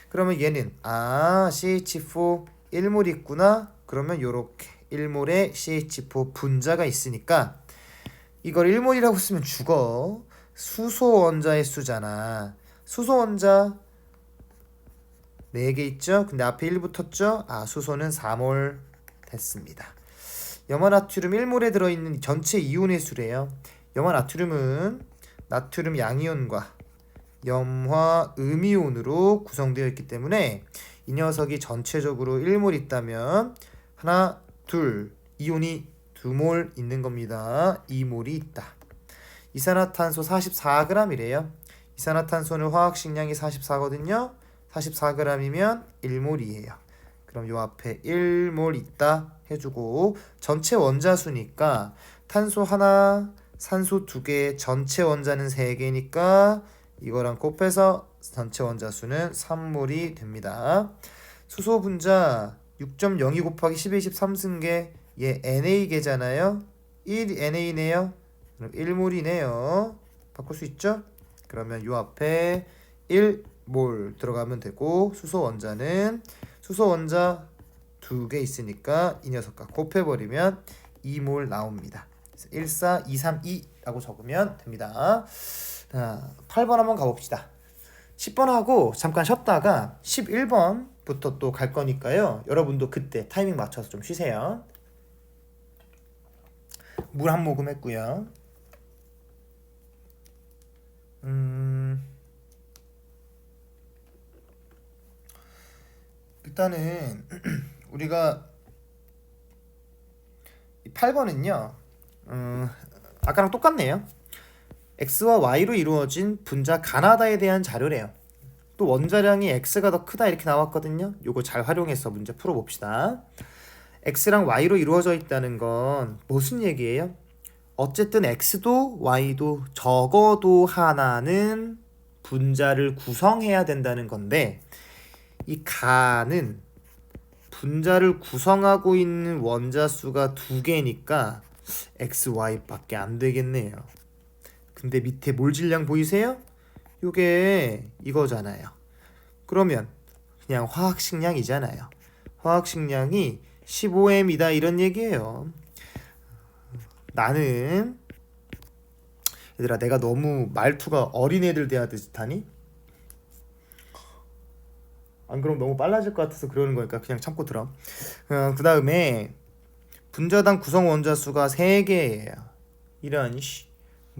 그러면 얘는 CH4 1몰 있구나. 그러면 요렇게 1몰에 CH4 분자가 있으니까 이걸 1몰이라고 쓰면 죽어. 수소 원자의 수잖아. 수소 원자 4개 있죠? 근데 앞에 1 붙었죠? 수소는 4몰 됐습니다. 염화나트륨 1몰에 들어있는 전체 이온의 수래요. 염화나트륨은 나트륨 양이온과 염화 음이온으로 구성되어 있기 때문에 이 녀석이 전체적으로 1몰 있다면 하나, 둘, 이온이 2몰 있는 겁니다. 2몰이 있다. 이산화탄소 44g이래요. 이산화탄소는 화학식량이 44거든요. 44g이면 1몰이에요. 그럼 요 앞에 1몰 있다 해주고, 전체 원자수니까 탄소 하나, 산소 2개, 전체 원자는 3개니까 이거랑 곱해서 전체 원자수는 3몰이 됩니다. 수소 분자 6.02 곱하기 10의 23승계, 얘 NA계잖아요. 1NA네요. 그럼 1몰이네요. 바꿀 수 있죠? 그러면 요 앞에 1몰 들어가면 되고, 수소 원자는 수소 원자 2개 있으니까 이 녀석과 곱해버리면 2몰 나옵니다. 14232라고 적으면 됩니다. 자, 8번 한번 가봅시다. 10번 하고 잠깐 쉬었다가 11번부터 또 갈 거니까요. 여러분도 그때 타이밍 맞춰서 좀 쉬세요. 물 한 모금 했고요. 일단은 우리가 8번은요. 아까랑 똑같네요. X와 Y로 이루어진 분자 가나다에 대한 자료래요. 또 원자량이 X가 더 크다 이렇게 나왔거든요. 요거 잘 활용해서 문제 풀어봅시다. X랑 Y로 이루어져 있다는 건 무슨 얘기예요? 어쨌든 X도 Y도 적어도 하나는 분자를 구성해야 된다는 건데, 이 가는 분자를 구성하고 있는 원자 수가 2개니까 X, Y밖에 안 되겠네요. 근데 밑에 몰 질량 보이세요? 요게 이거잖아요. 그러면 그냥 화학식량이잖아요. 화학식량이 15m이다 이런 얘기예요. 나는 얘들아, 내가 너무 말투가 어린애들 대하듯 하니? 안 그럼 너무 빨라질 것 같아서 그러는 거니까 그냥 참고 들어. 그 다음에 분자당 구성 원자 수가 3개예요. 이런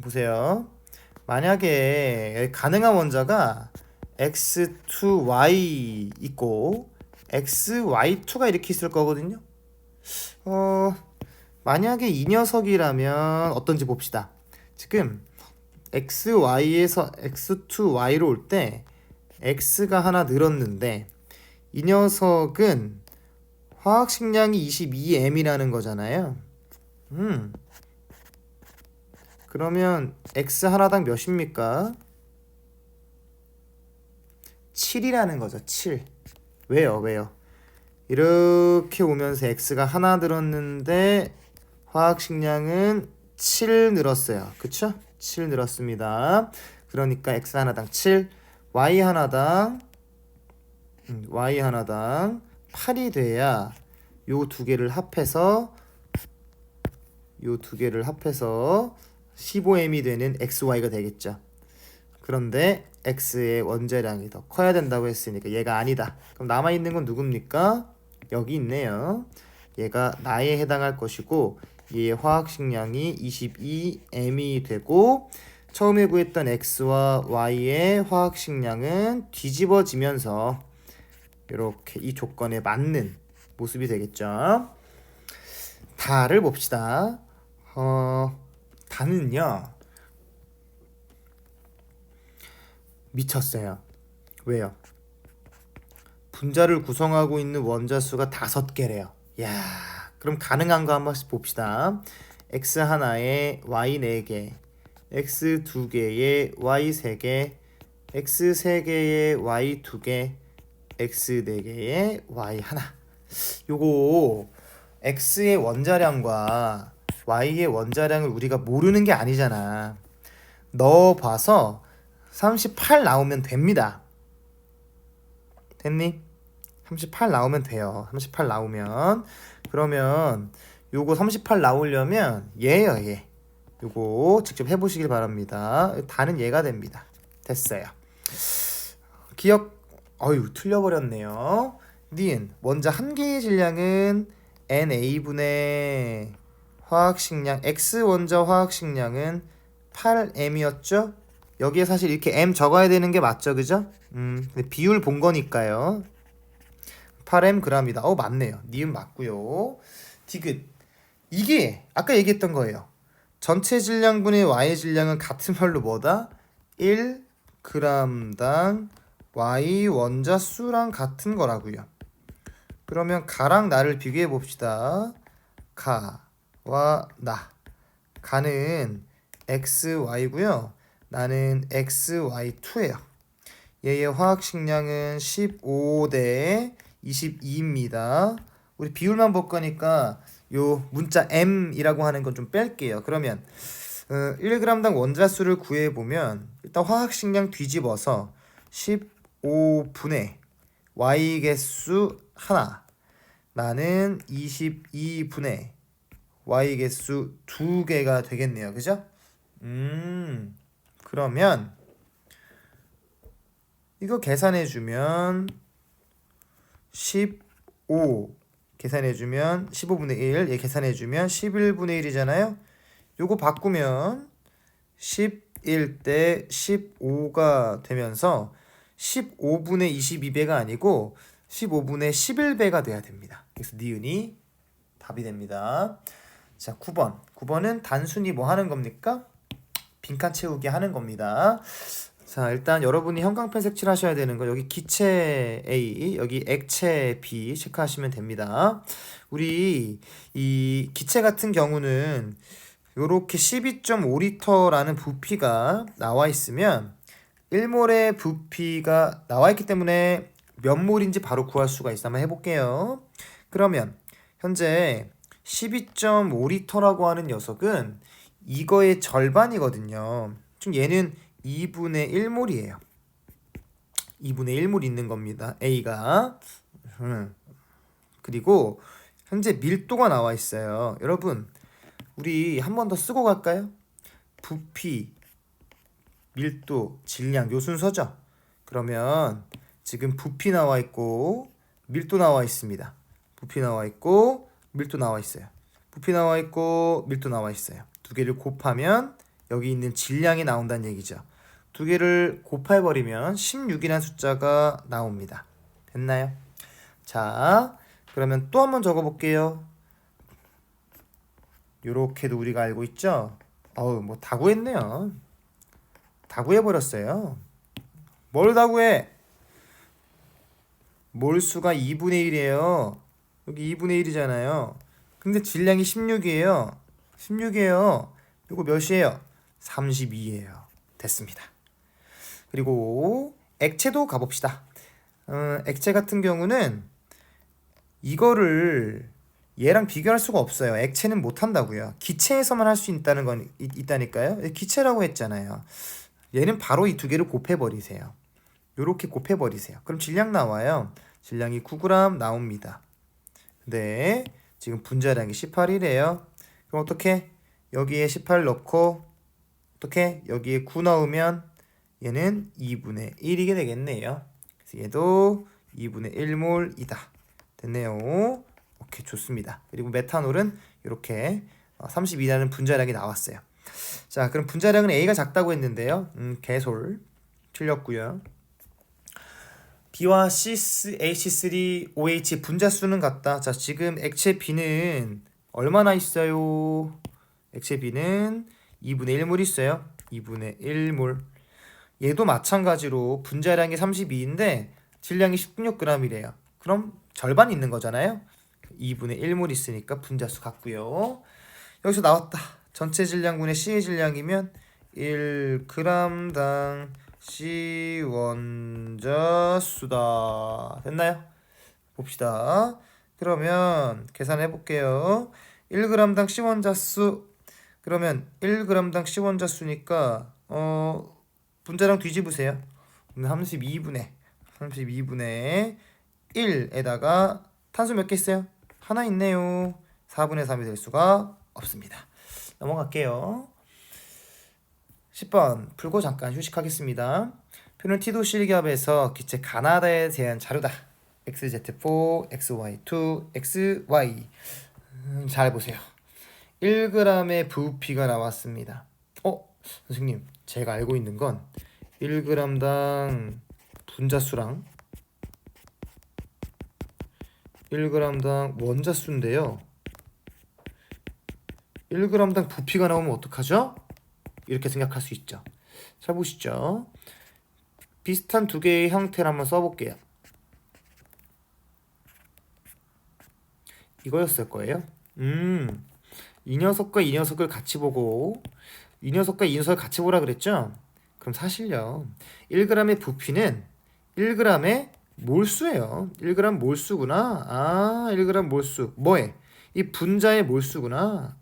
보세요. 만약에 가능한 원자가 X2Y 있고 XY2가 이렇게 있을 거거든요. 만약에 이 녀석이라면 어떤지 봅시다. 지금 xy에서 x2y로 올 때 x가 하나 늘었는데 이 녀석은 화학식량이 22m이라는 거잖아요. 그러면 x 하나당 몇입니까? 7이라는 거죠. 7. 왜요? 이렇게 오면서 x가 하나 늘었는데 화학식량은 7 늘었어요. 그쵸? 7 늘었습니다. 그러니까 x 하나당 7, y 하나당 8이 돼야 요 두 개를 합해서 15m이 되는 xy가 되겠죠. 그런데 x의 원자량이 더 커야 된다고 했으니까 얘가 아니다. 그럼 남아있는 건 누굽니까? 여기 있네요. 얘가 나에 해당할 것이고 얘의 화학식량이 22m이 되고 처음에 구했던 x와 y의 화학식량은 뒤집어지면서 이렇게 이 조건에 맞는 모습이 되겠죠. 다를 봅시다. 다는요. 미쳤어요. 왜요? 분자를 구성하고 있는 원자 수가 5개래요. 야, 그럼 가능한 거 한 번씩 봅시다. x 하나에 y 4개, x 2개에 y 3개, x 3개에 y 2개, x 4개에 y 하나. 요거 x의 원자량과 y의 원자량을 우리가 모르는 게 아니잖아. 넣어봐서 38 나오면 됩니다. 됐니? 38 나오면 돼요. 38 나오면 그러면 요거 38 나오려면 얘예요. 얘. 요거 직접 해보시길 바랍니다. 다는 얘가 됩니다. 됐어요. 틀려버렸네요. 니은 원자 한 개의 질량은 NA분의 화학식량 X 원자 화학식량은 8m이었죠? 여기에 사실 이렇게 m 적어야 되는 게 맞죠, 그죠? 근데 비율 본 거니까요. 8m g이다. 맞네요. 니은 맞고요. 디귿. 이게 아까 얘기했던 거예요. 전체 질량분의 y의 질량은 같은 말로 뭐다? 1g당 y 원자 수랑 같은 거라고요. 그러면 가랑 나를 비교해 봅시다. 가와 나. 가는 xy고요. 나는 xy2예요. 얘의 화학식량은 15대 22입니다. 우리 비율만 볼 거니까 요 문자 m이라고 하는 건 좀 뺄게요. 그러면 1g당 원자수를 구해보면 일단 화학식량 뒤집어서 15분의 y 개수 하나, 나는 22분의 y 개수 2개가 되겠네요. 그죠? 그러면 이거 계산해주면 15 계산해주면 15분의 1, 얘 계산해주면 11분의 1이잖아요. 요거 바꾸면 11대 15가 되면서 15분의 22배가 아니고 15분의 11배가 돼야 됩니다. 그래서 니은이 답이 됩니다. 자, 9번은 단순히 뭐 하는 겁니까? 빈칸 채우기 하는 겁니다. 자, 일단 여러분이 형광펜 색칠하셔야 되는 거 여기 기체 A, 여기 액체 B 체크하시면 됩니다. 우리 이 기체 같은 경우는 요렇게 12.5리터라는 부피가 나와 있으면 1몰의 부피가 나와 있기 때문에 몇 몰인지 바로 구할 수가 있어. 한번 해볼게요. 그러면 현재 12.5리터라고 하는 녀석은 이거의 절반이거든요. 지금 얘는 2분의 1몰이에요. 2분의 1몰 있는 겁니다. A가. 그리고 현재 밀도가 나와 있어요. 여러분, 우리 한 번 더 쓰고 갈까요? 부피, 밀도, 질량 요 순서죠. 그러면 지금 부피 나와 있고 밀도 나와 있습니다. 부피 나와 있고 밀도 나와 있어요. 부피 나와 있고 밀도 나와 있어요. 두 개를 곱하면 여기 있는 질량이 나온다는 얘기죠. 두 개를 곱해버리면 16이라는 숫자가 나옵니다. 됐나요? 자, 그러면 또 한번 적어볼게요. 요렇게도 우리가 알고 있죠? 뭐 다 구했네요. 다 구해버렸어요. 뭘 다 구해? 몰수가 2분의 1이에요. 여기 2분의 1이잖아요. 근데 질량이 16이에요. 16이에요. 이거 몇이에요? 32예요. 됐습니다. 그리고 액체도 가봅시다. 액체 같은 경우는 이거를 얘랑 비교할 수가 없어요. 액체는 못 한다고요. 기체에서만 할 수 있다는 건 있다니까요. 기체라고 했잖아요. 얘는 바로 이 두 개를 곱해버리세요. 요렇게 곱해버리세요. 그럼 질량 나와요. 질량이 9g 나옵니다. 근데 지금 분자량이 18이래요. 그럼 어떻게? 여기에 18 넣고 어떻게? 여기에 9 넣으면 얘는 2분의 1이게 되겠네요. 그래서 얘도 2분의 1몰이다. 됐네요. 오케이, 좋습니다. 그리고 메탄올은 이렇게 32라는 분자량이 나왔어요. 자, 그럼 분자량은 A가 작다고 했는데요. 개솔 틀렸고요. B와 H3OH 분자수는 같다. 자, 지금 액체 B는 얼마나 있어요? 액체 B는 2분의 1몰 있어요. 2분의 1몰. 얘도 마찬가지로 분자량이 32인데 질량이 16g이래요. 그럼 절반 있는 거잖아요. 2분의 1몰 있으니까 분자수 같고요. 여기서 나왔다. 전체 질량분의 C의 질량이면 1g당 C 원자수다. 됐나요? 봅시다. 그러면 계산해 볼게요. 1g당 C 원자수. 그러면 1g당 C 원자수니까 분자량 뒤집으세요. 32분의 1에다가 탄소 몇 개 있어요? 하나 있네요. 4분의 3이 될 수가 없습니다. 넘어갈게요. 10번 풀고 잠깐 휴식하겠습니다. 표는 T도 실기압에서 기체 가나다에 대한 자료다. XZ4, XY2, XY. 잘 보세요. 1g의 부피가 나왔습니다. 선생님, 제가 알고 있는 건 1g당 분자수랑 1g당 원자수인데요. 1g당 부피가 나오면 어떡하죠? 이렇게 생각할 수 있죠. 잘 보시죠. 비슷한 두 개의 형태를 한번 써볼게요. 이거였을 거예요. 이 녀석과 이 녀석을 같이 보고 이 녀석과 이 녀석을 같이 보라 그랬죠? 그럼 사실요. 1g의 부피는 1g의 몰수예요. 1g 몰수구나. 1g 몰수. 뭐해? 이 분자의 몰수구나.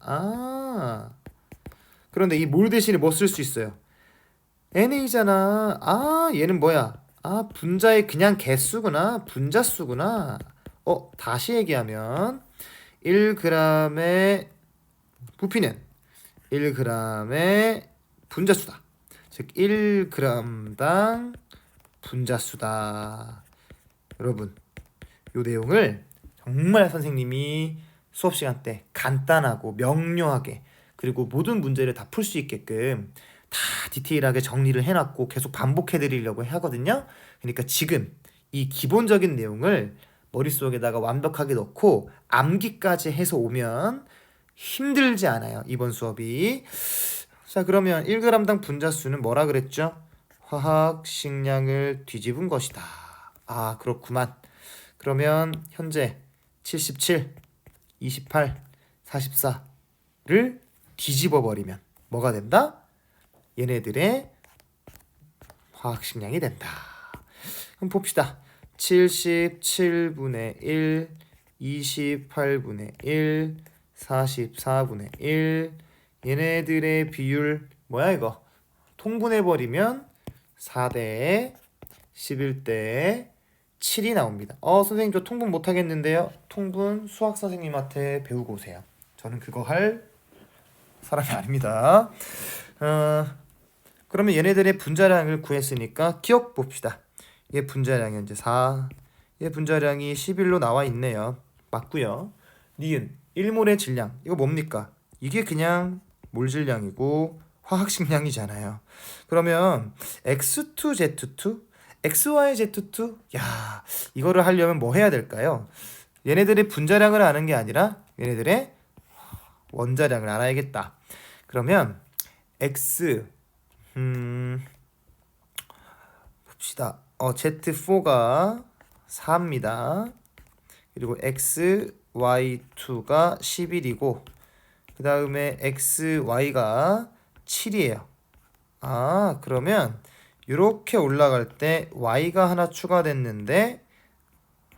그런데 이 몰 대신에 뭐 쓸 수 있어요? NA잖아. 얘는 뭐야? 분자의 그냥 개수구나. 분자수구나. 다시 얘기하면 1g의 부피는 1g의 분자수다. 즉 1g당 분자수다. 여러분, 이 내용을 정말 선생님이 수업 시간 때 간단하고 명료하게 그리고 모든 문제를 다 풀 수 있게끔 다 디테일하게 정리를 해놨고 계속 반복해 드리려고 하거든요. 그러니까 지금 이 기본적인 내용을 머릿속에다가 완벽하게 넣고 암기까지 해서 오면 힘들지 않아요, 이번 수업이. 자, 그러면 1g당 분자수는 뭐라 그랬죠? 화학 식량을 뒤집은 것이다. 그렇구만. 그러면 현재 77, 28, 44를 뒤집어 버리면 뭐가 된다? 얘네들의 화학 식량이 된다. 그럼 봅시다. 77분의 1, 28분의 1, 44분의 1. 얘네들의 비율 뭐야 이거? 통분해버리면 4대 11대 7이 나옵니다. 선생님 저 통분 못하겠는데요. 통분 수학 선생님한테 배우고 오세요. 저는 그거 할 사람이 아닙니다. 그러면 얘네들의 분자량을 구했으니까 기억 봅시다. 얘 분자량이 현재 4, 얘 분자량이 11로 나와 있네요. 맞고요. 니은 1몰의 질량, 이거 뭡니까? 이게 그냥 몰 질량이고 화학식량이잖아요. 그러면 X2Z2, XYZ2, 이거를 하려면 뭐 해야 될까요? 얘네들의 분자량을 아는 게 아니라 얘네들의 원자량을 알아야겠다. 그러면 X 봅시다. Z4가 4입니다. 그리고 X, Y2가 11이고 그 다음에 X, Y가 7이에요. 그러면 이렇게 올라갈 때 Y가 하나 추가됐는데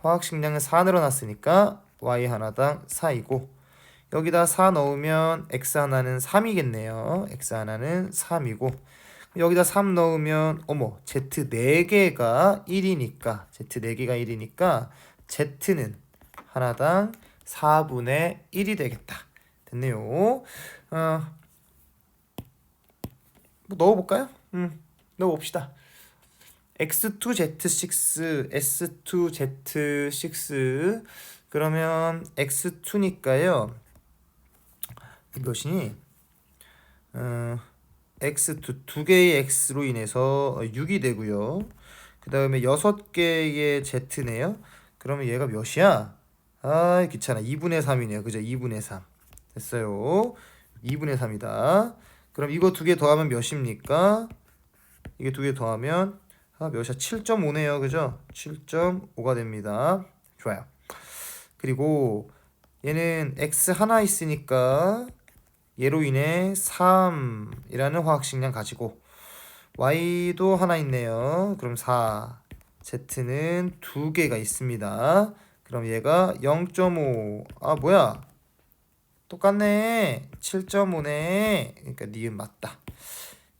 화학식량은 4 늘어났으니까 Y 하나당 4이고 여기다 4 넣으면 X 하나는 3이겠네요. X 하나는 3이고 여기다 3 넣으면 Z 4개가 1이니까 Z 4개가 1이니까 Z는 하나당 4분의 1이 되겠다. 됐네요. 뭐 넣어볼까요? 넣어봅시다. X2Z6, S2Z6 그러면 X2니까요. 몇이니? X2 두 개의 X로 인해서 6이 되고요. 그 다음에 6개의 Z네요. 그러면 얘가 몇이야? 귀찮아. 2분의 3이네요. 그죠? 2분의 3. 됐어요. 2분의 3이다. 그럼 이거 두 개 더하면 몇입니까? 이게 두 개 더하면 몇이야? 7.5네요. 그죠? 7.5가 됩니다. 좋아요. 그리고 얘는 X 하나 있으니까 얘로 인해 3이라는 화학식량 가지고 Y도 하나 있네요. 그럼 4. Z는 두 개가 있습니다. 그럼 얘가 0.5. 뭐야? 똑같네. 7.5네. 그러니까 니은 맞다.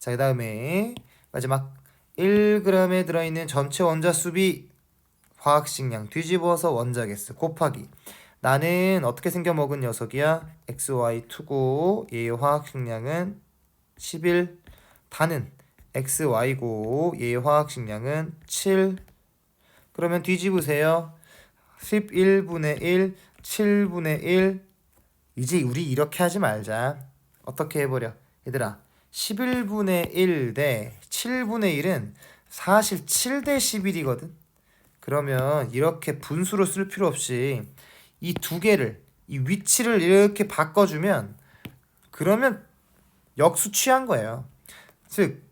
자, 그 다음에 마지막 1g에 들어있는 전체 원자 수비 화학식량 뒤집어서 원자 개수 곱하기 나는 어떻게 생겨 먹은 녀석이야? XY2고 얘의 화학식량은 11. 다는 XY고 얘의 화학식량은 7. 그러면 뒤집으세요. 11분의 1, 7분의 1. 이제 우리 이렇게 하지 말자. 어떻게 해버려? 얘들아 11분의 1 대 7분의 1은 사실 7 대 11이거든. 그러면 이렇게 분수로 쓸 필요 없이 이 두 개를 이 위치를 이렇게 바꿔주면 그러면 역수 취한 거예요. 즉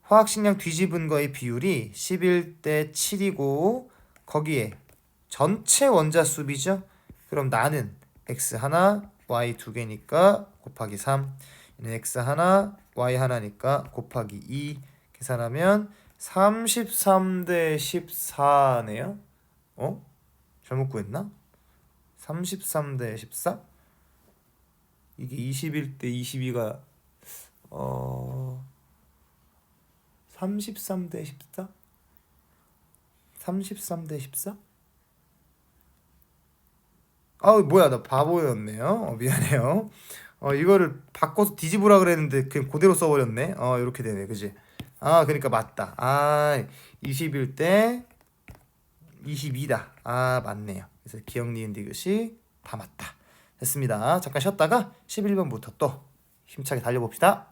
화학식량 뒤집은 거의 비율이 11 대 7이고 거기에 전체 원자 수비죠. 그럼 나는 X 하나 Y 두 개니까 곱하기 3 얘는 X 하나 Y 하나니까 곱하기 2 계산하면 33 대 14네요. 잘못 구했나? 33 대 14? 이게 21 대 22가 33 대 14? 33 대 14? 뭐야 나 바보였네요. 미안해요. 이거를 바꿔서 뒤집으라 그랬는데 그냥 그대로 써버렸네. 이렇게 되네. 그지? 그러니까 맞다. 21 대 22다. 맞네요. 그래서 기억 니은 디귿이 다 맞다. 됐습니다. 잠깐 쉬었다가 11번부터 또 힘차게 달려봅시다.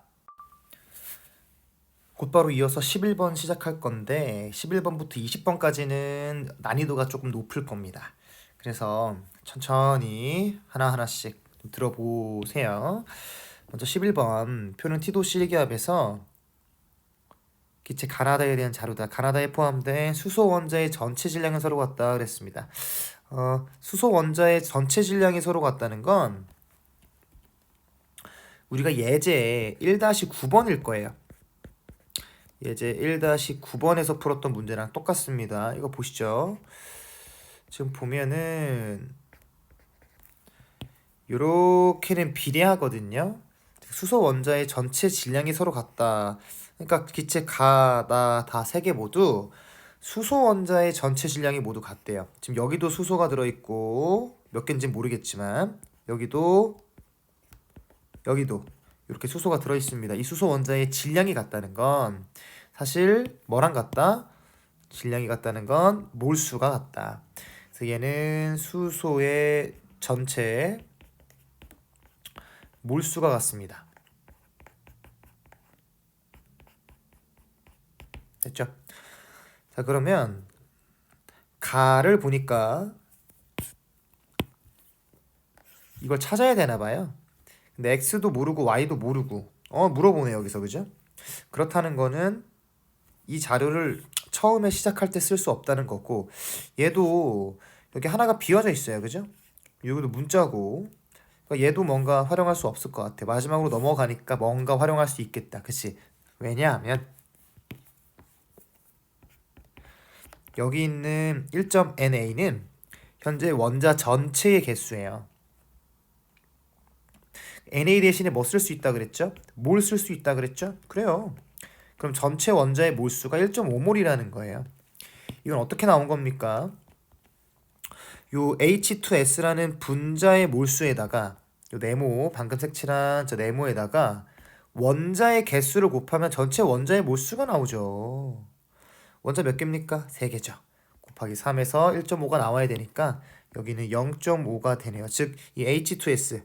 곧바로 이어서 11번 시작할 건데 11번부터 20번까지는 난이도가 조금 높을 겁니다. 그래서 천천히 하나하나씩 좀 들어보세요. 먼저 11번 표는 티도 실기압에서 기체 가나다에 대한 자료다. 가나다에 포함된 수소 원자의 전체 질량은 서로 같다 그랬습니다. 수소 원자의 전체 질량이 서로 같다는 건 우리가 예제 1-9번일 거예요. 예제 1-9번에서 풀었던 문제랑 똑같습니다. 이거 보시죠. 지금 보면은 요렇게는 비례하거든요. 수소 원자의 전체 질량이 서로 같다. 그러니까 기체 가나 다 세 개 모두 수소 원자의 전체 질량이 모두 같대요. 지금 여기도 수소가 들어있고 몇 개인지는 모르겠지만 여기도 이렇게 수소가 들어있습니다. 이 수소 원자의 질량이 같다는 건 사실 뭐랑 같다? 질량이 같다는 건 몰수가 같다. 그래서 얘는 수소의 전체 몰수가 같습니다. 됐죠? 자, 그러면 가를 보니까 이걸 찾아야 되나 봐요. 근데 X도 모르고 Y도 모르고 물어보네 여기서. 그죠? 그렇다는 거는 이 자료를 처음에 시작할 때 쓸 수 없다는 거고, 얘도 여기 하나가 비어져 있어요. 그죠? 여기도 문자고, 그러니까 얘도 뭔가 활용할 수 없을 것 같아. 마지막으로 넘어가니까 뭔가 활용할 수 있겠다. 그치? 왜냐하면 여기 있는 1.na는 현재 원자 전체의 개수예요. na 대신에 뭐 쓸 수 있다 그랬죠? 뭘 쓸 수 있다 그랬죠? 그래요. 그럼 전체 원자의 몰수가 1.5몰이라는 거예요. 이건 어떻게 나온 겁니까? 요 H2S라는 분자의 몰수에다가 요 네모, 방금 색칠한 저 네모에다가 원자의 개수를 곱하면 전체 원자의 몰수가 나오죠. 원자 몇 개입니까? 3개죠. 곱하기 3에서 1.5가 나와야 되니까 여기는 0.5가 되네요. 즉, 이 H2S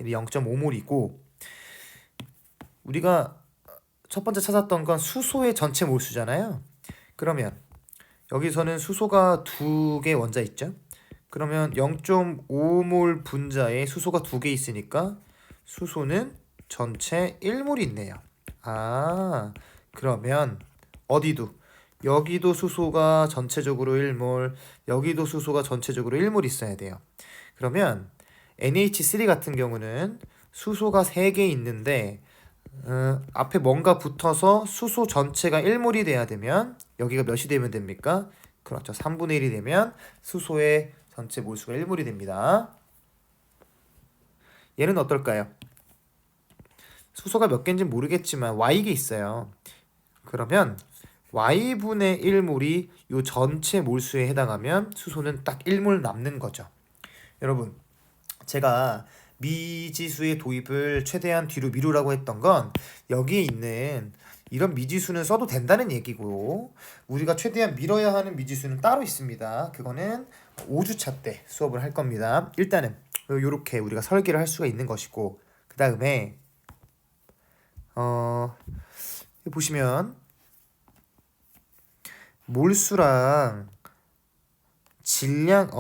얘는 0.5몰이고, 우리가 첫 번째 찾았던 건 수소의 전체 몰수잖아요. 그러면 여기서는 수소가 2개 원자 있죠? 그러면 0.5몰 분자에 수소가 2개 있으니까 수소는 전체 1몰이 있네요. 아, 그러면 어디도 여기도 수소가 전체적으로 1몰, 여기도 수소가 전체적으로 1몰 있어야 돼요. 그러면 NH3 같은 경우는 수소가 3개 있는데 앞에 뭔가 붙어서 수소 전체가 1몰이 돼야 되면 여기가 몇이 되면 됩니까? 그렇죠. 3분의 1이 되면 수소의 전체 몰수가 1몰이 됩니다. 얘는 어떨까요? 수소가 몇 개인지 모르겠지만 Y개 있어요. 그러면 Y분의 1몰이 이 전체 몰수에 해당하면 수소는 딱 1몰 남는 거죠. 여러분, 제가 미지수의 도입을 최대한 뒤로 미루라고 했던 건 여기에 있는 이런 미지수는 써도 된다는 얘기고, 우리가 최대한 미뤄야 하는 미지수는 따로 있습니다. 그거는 5주차 때 수업을 할 겁니다. 일단은 요렇게 우리가 설계를 할 수가 있는 것이고, 그 다음에 보시면 몰수랑 질량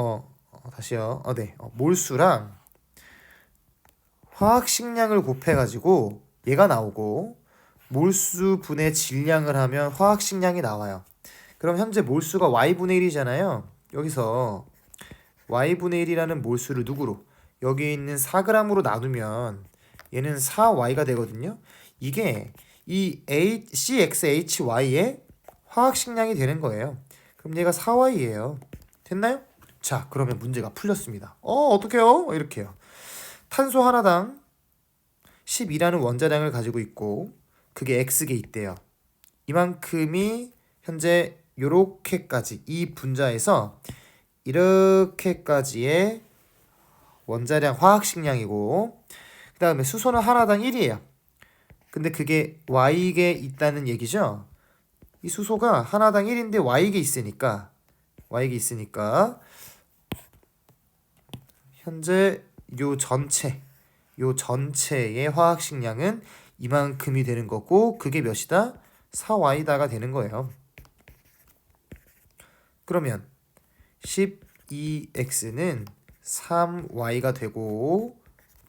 다시요. 네. 몰수랑 화학식량을 곱해가지고 얘가 나오고, 몰수분의 질량을 하면 화학식량이 나와요. 그럼 현재 몰수가 y분의 1이잖아요. 여기서 y분의 1이라는 몰수를 누구로? 여기 있는 4g으로 나누면 얘는 4y가 되거든요. 이게 이 CXHY의 화학식량이 되는 거예요. 그럼 얘가 4y예요. 됐나요? 자, 그러면 문제가 풀렸습니다. 어떡해요? 이렇게요. 탄소 하나당 12라는 원자량을 가지고 있고 그게 X개 있대요. 이만큼이 현재 요렇게까지 이 분자에서 이렇게까지의 원자량 화학식량이고, 그 다음에 수소는 하나당 1이에요. 근데 그게 Y개 있다는 얘기죠. 이 수소가 하나당 1인데 Y개 있으니까 현재 요 전체의 화학식량은 이만큼이 되는 거고, 그게 몇이다? 4y다가 되는 거예요. 그러면 12x는 3y가 되고,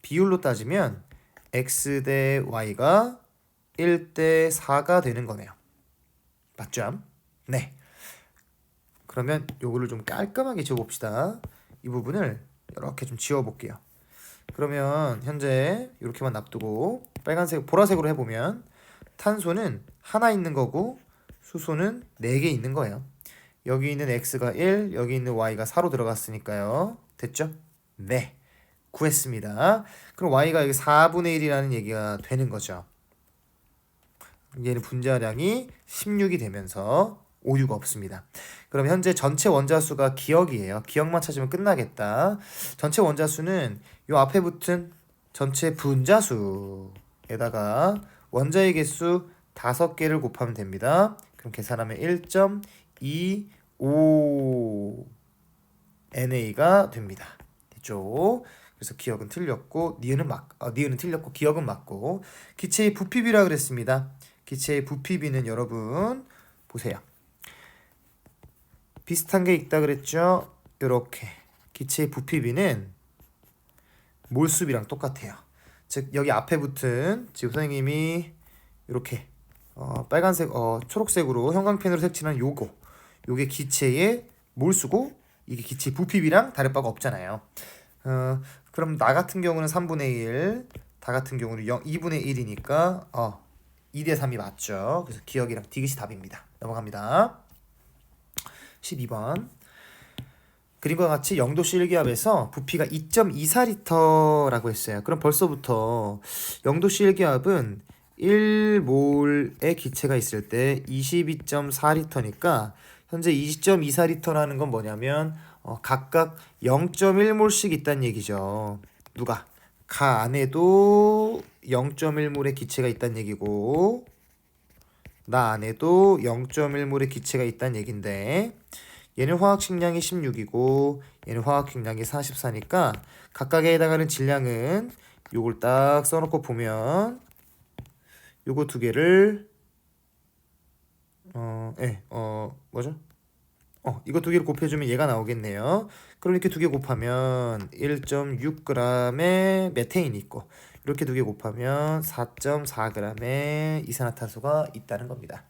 비율로 따지면 x 대 y가 1대 4가 되는 거네요. 맞죠? 네. 그러면 요거를 좀 깔끔하게 지워봅시다. 이 부분을 이렇게 좀 지워볼게요. 그러면 현재 이렇게만 놔두고 빨간색, 보라색으로 해보면 탄소는 하나 있는 거고 수소는 4개 있는 거예요. 여기 있는 x가 1, 여기 있는 y가 4로 들어갔으니까요. 됐죠? 네. 구했습니다. 그럼 y가 여기 4분의 1이라는 얘기가 되는 거죠. 얘는 분자량이 16이 되면서 오류가 없습니다. 그럼 현재 전체 원자수가 기억이에요. 기억만 찾으면 끝나겠다. 전체 원자수는 요 앞에 붙은 전체 분자수에다가 원자의 개수 5개를 곱하면 됩니다. 그럼 계산하면 1.25na가 됩니다. 됐죠? 그래서 기억은 틀렸고 니은은 틀렸고 기억은 맞고, 기체의 부피비라 그랬습니다. 기체의 부피비는 여러분 보세요. 비슷한 게 있다 그랬죠? 이렇게 기체의 부피비는 몰수비랑 똑같아요. 즉 여기 앞에 붙은, 지금 선생님이 이렇게 빨간색 초록색으로 형광펜으로 색칠한 요게 기체의 몰수고 이게 기체 부피비랑 다를 바가 없잖아요. 그럼 나 같은 경우는 3분의 1, 다 같은 경우는 2분의 1이니까 2대 3이 맞죠. 그래서 기억이랑 디귿이 답입니다. 넘어갑니다. 12번. 그림과 같이 0도씨 일기압에서 부피가 2.24리터라고 했어요. 그럼 벌써부터 0도씨 일기압은 1몰의 기체가 있을 때 22.4리터니까 현재 20.24리터라는 건 뭐냐면 각각 0.1몰씩 있다는 얘기죠. 누가? 가 안에도 0.1몰의 기체가 있다는 얘기고 나 안에도 0.1몰의 기체가 있다는 얘긴데 얘는 화학식량이 16이고 얘는 화학식량이 44니까 각각에 해당하는 질량은 요걸 딱 써놓고 보면 요거 두 개를 뭐죠? 이거 두 개를 곱해주면 얘가 나오겠네요. 그럼 이렇게 두 개 곱하면 1.6g의 메테인이 있고 이렇게 두 개 곱하면 4.4g의 이산화탄소가 있다는 겁니다.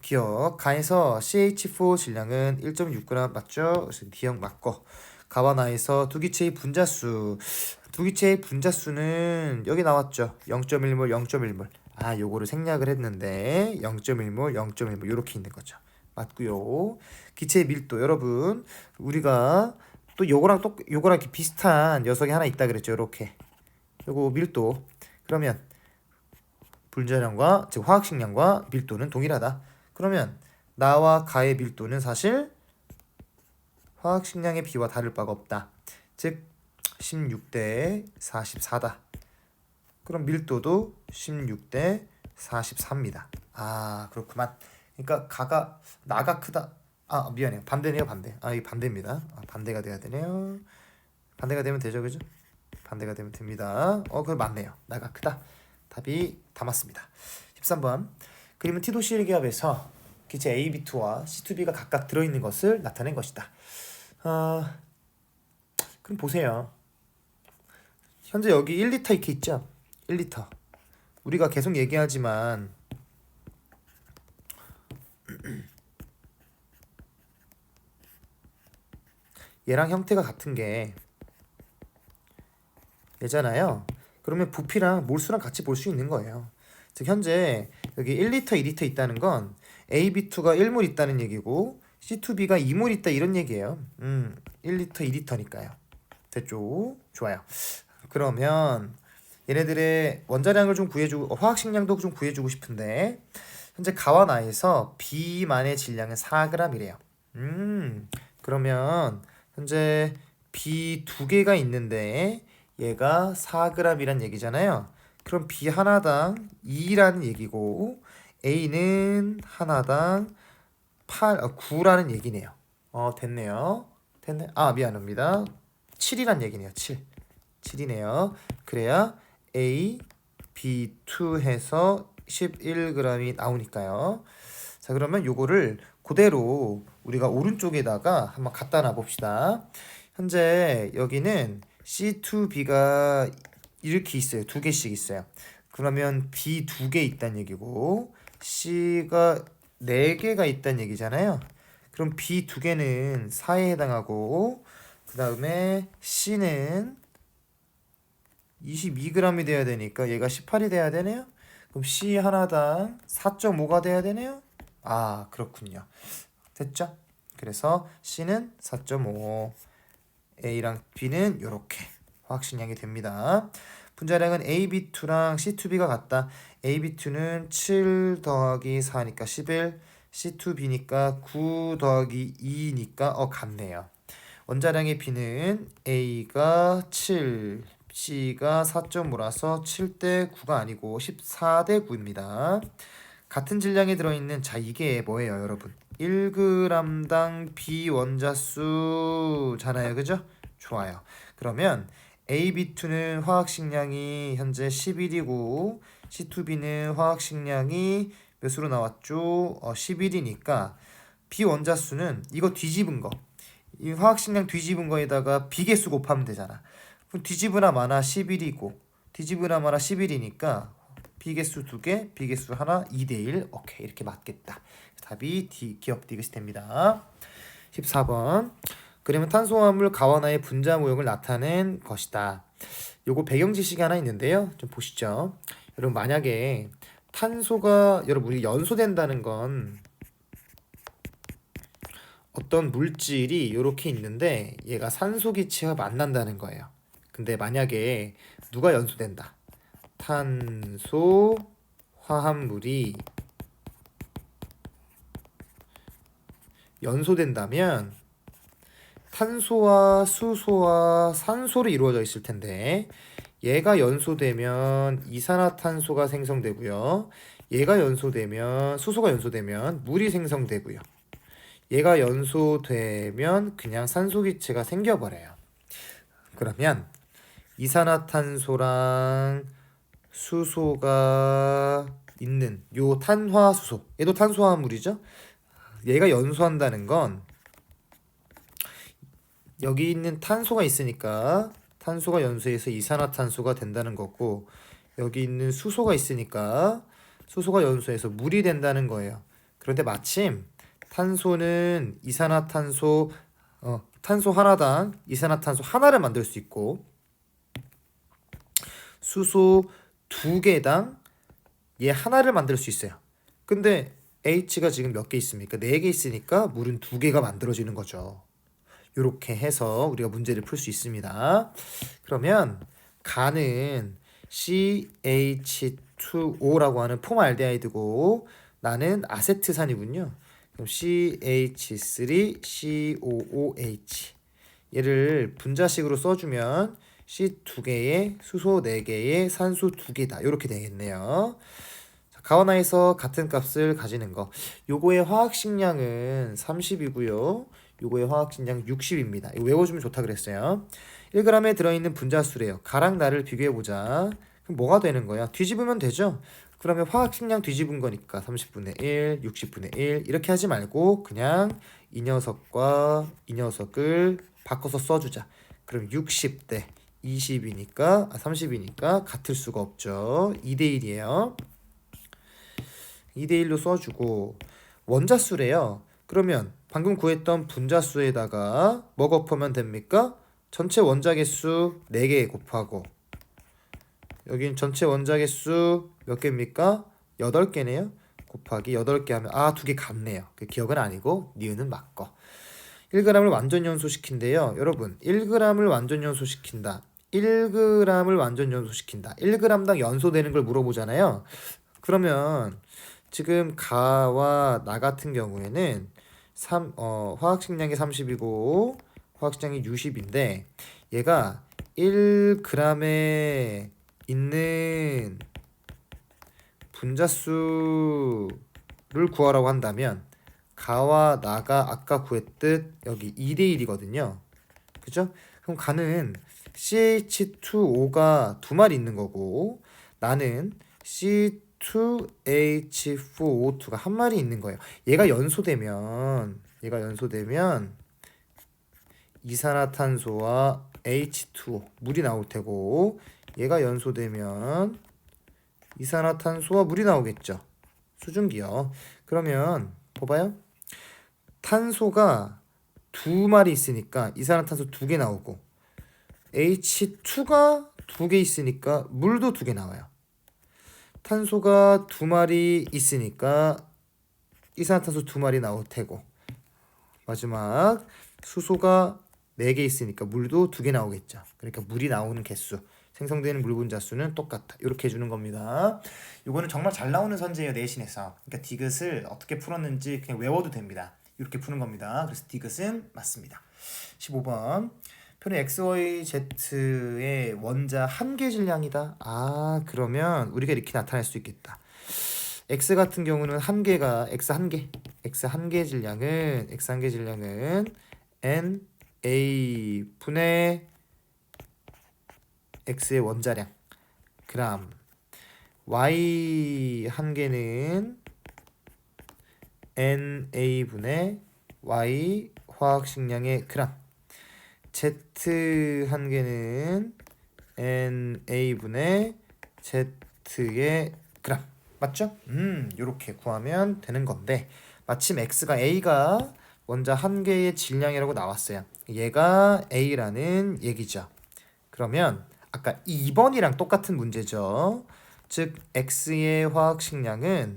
기억, 가에서 CH4 질량은 1.6g 맞죠? 그래서 D형 맞고 가와 나에서 두 기체의 분자수는 여기 나왔죠. 0.1몰, 0.1몰. 요거를 생략을 했는데 0.1몰, 0.1몰 이렇게 있는 거죠. 맞고요. 기체의 밀도 여러분 우리가 또 요거랑 이렇게 비슷한 녀석이 하나 있다 그랬죠. 이렇게 요거 밀도 그러면 분자량과 즉 화학식량과 밀도는 동일하다. 그러면 나와 가의 밀도는 사실 화학식량의 비와 다를 바가 없다. 즉 16대 44다. 그럼 밀도도 16대 44입니다. 그렇구만. 그러니까 나가 크다. 미안해요. 반대네요, 반대. 이게 반대입니다. 반대가 돼야 되네요. 반대가 되면 되죠, 그죠? 반대가 되면 됩니다. 그거 맞네요. 나가 크다. 답이 다 맞습니다. 13번. 그림은 T도씨 일기압에서 기체 A, B2와 C2B가 각각 들어있는 것을 나타낸 것이다. 그럼 보세요. 현재 여기 1리터 이렇게 있죠? 1리터. 우리가 계속 얘기하지만 얘랑 형태가 같은 게 얘잖아요. 그러면 부피랑 몰수랑 같이 볼 수 있는 거예요. 즉 현재 여기 1리터, 2리터 있다는 건 AB2가 1몰 있다는 얘기고 C2B가 2몰 있다 이런 얘기예요. 1리터, 2리터니까요. 됐죠? 좋아요. 그러면 얘네들의 원자량을 좀 구해주고 화학식량도 좀 구해주고 싶은데 현재 가와 나에서 B만의 질량은 4g이래요. 그러면 현재 B 두 개가 있는데 얘가 4g이란 얘기잖아요. 그럼 B 하나당 2라는 얘기고 A는 하나당 9라는 얘기네요. 됐네요. 됐네. 미안합니다. 7이란 얘기네요. 7이네요. 그래야 A, B2 해서 11g이 나오니까요. 자, 그러면 요거를 그대로 우리가 오른쪽에다가 한번 갖다 놔 봅시다. 현재 여기는 C2B가 이렇게 있어요. 두 개씩 있어요. 그러면 B 두 개 있다는 얘기고 C가 4개가 있다는 얘기잖아요. 그럼 B 두 개는 4에 해당하고 그 다음에 C는 22g이 돼야 되니까 얘가 18이 돼야 되네요. 그럼 C 하나당 4.5가 돼야 되네요. 그렇군요. 됐죠? 그래서 C는 4.5, A랑 B는 이렇게 화학식량이 됩니다. 분자량은 AB2랑 C2B가 같다. AB2는 7 더하기 4니까 11, C2B니까 9 더하기 2니까 같네요. 원자량의 B는 A가 7, C가 4.5라서 7대 9가 아니고 14대 9입니다. 같은 질량이 들어있는 이게 뭐예요, 여러분? 1g당 B 원자수잖아요, 그죠? 좋아요. 그러면 AB2는 화학식량이 현재 11이고 C2B는 화학식량이 몇으로 나왔죠? 11이니까 B 원자수는 이거 뒤집은 거, 이 화학식량 뒤집은 거에다가 비계수 곱하면 되잖아. 그럼 뒤집으나 마나 11이고 뒤집으나 마나 11이니까 비계수 2개, 비계수 하나, 2대1. 오케이, 이렇게 맞겠다. 답이 기억 디귿이 됩니다. 14번. 그러면 탄수화물 가원화의 분자 모형을 나타낸 것이다. 요거 배경 지식이 하나 있는데요. 좀 보시죠. 여러분, 만약에 탄소가 여러분 우리 연소된다는 건 어떤 물질이 이렇게 있는데 얘가 산소 기체와 만난다는 거예요. 근데 만약에 누가 연소된다. 탄소 화합물이 연소된다면 탄소와 수소와 산소로 이루어져 있을 텐데 얘가 연소되면 이산화탄소가 생성되고요. 얘가 연소되면 수소가 연소되면 물이 생성되고요. 얘가 연소되면 그냥 산소 기체가 생겨버려요. 그러면 이산화탄소랑 수소가 있는 요 탄화수소, 얘도 탄수화물이죠. 얘가 연소한다는 건 여기 있는 탄소가 있으니까 탄소가 연소해서 이산화탄소가 된다는 거고, 여기 있는 수소가 있으니까 수소가 연소해서 물이 된다는 거예요. 그런데 마침 탄소는 탄소 하나당 이산화탄소 하나를 만들 수 있고, 수소 2개당 얘 하나를 만들 수 있어요. 근데 H가 지금 몇 개 있습니까? 4개 있으니까 물은 2개가 만들어지는 거죠. 이렇게 해서 우리가 문제를 풀 수 있습니다. 그러면 가는 CH2O라고 하는 폼알데하이드고 나는 아세트산이군요. 그럼 CH3COOH 얘를 분자식으로 써주면 C 2개에 수소 4개에 산소 2개다. 이렇게 되겠네요. 가원화에서 같은 값을 가지는 거. 요거의 화학식량은 30이고요. 요거의 화학식량 60입니다. 이거 외워주면 좋다 그랬어요. 1g에 들어있는 분자수래요. 가랑 나를 비교해보자. 그럼 뭐가 되는 거야? 뒤집으면 되죠? 그러면 화학식량 뒤집은 거니까 30분의 1, 60분의 1 이렇게 하지 말고 그냥 이 녀석과 이 녀석을 바꿔서 써주자. 그럼 60대 20이니까 30이니까 같을 수가 없죠. 2대1이에요. 2대1로 써주고 원자수래요. 그러면 방금 구했던 분자수에다가 뭐 곱하면 됩니까? 전체 원자 개수 4개 곱하고 여긴 전체 원자 개수 몇 개입니까? 8개네요. 곱하기 8개 하면 2개 같네요. 그 기억은 아니고 니은은 맞고. 1g을 완전 연소시킨대요. 여러분 1g을 완전 연소시킨다. 1g을 완전 연소시킨다. 1g당 연소되는 걸 물어보잖아요. 그러면 지금 가와 나 같은 경우에는 화학식량이 30이고 화학식량이 60인데 얘가 1g에 있는 분자수를 구하라고 한다면 가와 나가 아까 구했듯 여기 2대1이거든요. 그죠? 그럼 가는 CH2O가 2마리 있는 거고 나는 C2H4O2가 1마리 있는 거예요. 얘가 연소되면 이산화탄소와 H2O 물이 나올 테고 얘가 연소되면 이산화탄소와 물이 나오겠죠. 수증기요. 그러면 봐봐요. 탄소가 2마리 있으니까 이산화탄소 2개 나오고 H2가 2개 있으니까 물도 2개 나와요. 탄소가 2마리 있으니까 이산화탄소 2마리 나올 테고 마지막 수소가 4개 있으니까 물도 2개 나오겠죠. 그러니까 물이 나오는 개수 생성되는 물 분자수는 똑같다. 이렇게 해주는 겁니다. 이거는 정말 잘 나오는 선제예요. 내신에서. 그러니까 디귿을 어떻게 풀었는지 그냥 외워도 됩니다. 이렇게 푸는 겁니다. 그래서 디귿은 맞습니다. 15번 표는 XYZ의 원자 한 개 질량이다. 그러면 우리가 이렇게 나타낼 수 있겠다. X 같은 경우는 한 개가 X 한 개 질량은 NA 분의 X의 원자량 그람, Y 한 개는 NA 분의 Y 화학식량의 그람, Z 한 개는 NA 분의 Z의 그럼 맞죠? 요렇게 구하면 되는 건데 마침 A가 원자 한 개의 질량이라고 나왔어요. 얘가 A라는 얘기죠. 그러면 아까 2번이랑 똑같은 문제죠. 즉 X의 화학식량은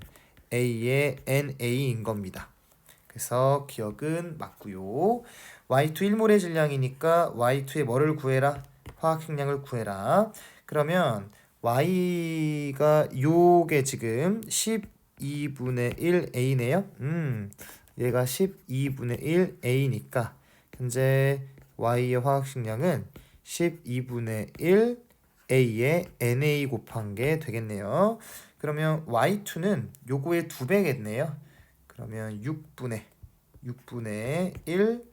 A의 NA인 겁니다. 그래서 기억은 맞고요. Y2 1몰의 질량이니까 Y2의 뭐를 구해라? 화학식량을 구해라. 그러면 Y가 요게 지금 12분의 1 A네요. 얘가 12분의 1 A니까 현재 Y의 화학식량은 12분의 1 A의 NA 곱한 게 되겠네요. 그러면 Y2는 요거의 2배겠네요. 그러면 6분의 1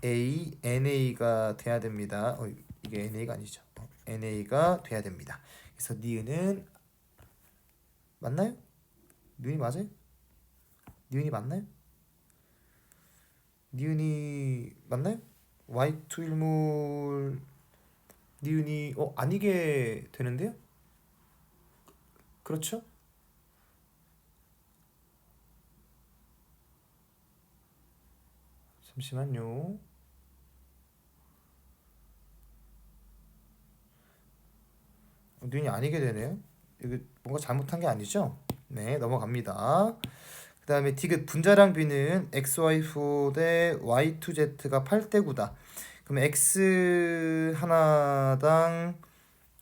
A NA가 돼야 됩니다. 이게 NA가 아니죠. NA가 돼야 됩니다. 그래서 니은은 맞나요? 니은이 맞아요? 니은이 맞나요? 니은이 맞나요? Y2 일몰 니은이 아니게 되는데요? 그렇죠? 잠시만요. 니은이 아니게 되네요. 이거 뭔가 잘못한 게 아니죠? 네, 넘어갑니다. 그 다음에 디귿 분자량 비는 XY4 대 Y2Z가 8대 9다. 그럼 X 하나당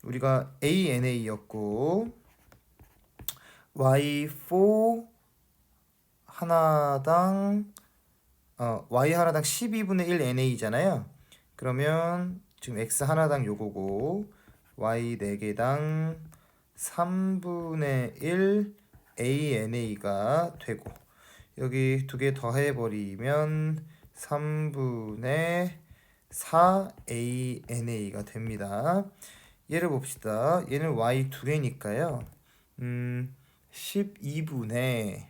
우리가 ANA였고 Y4 하나당 Y 하나당 12분의 1 NA잖아요. 그러면 지금 X 하나당 요거고 Y 4개당 3분의 1 ANA가 되고 여기 두 개 더해버리면 3분의 4 ANA가 됩니다. 얘를 봅시다. 얘는 Y 두 개니까요. 12분의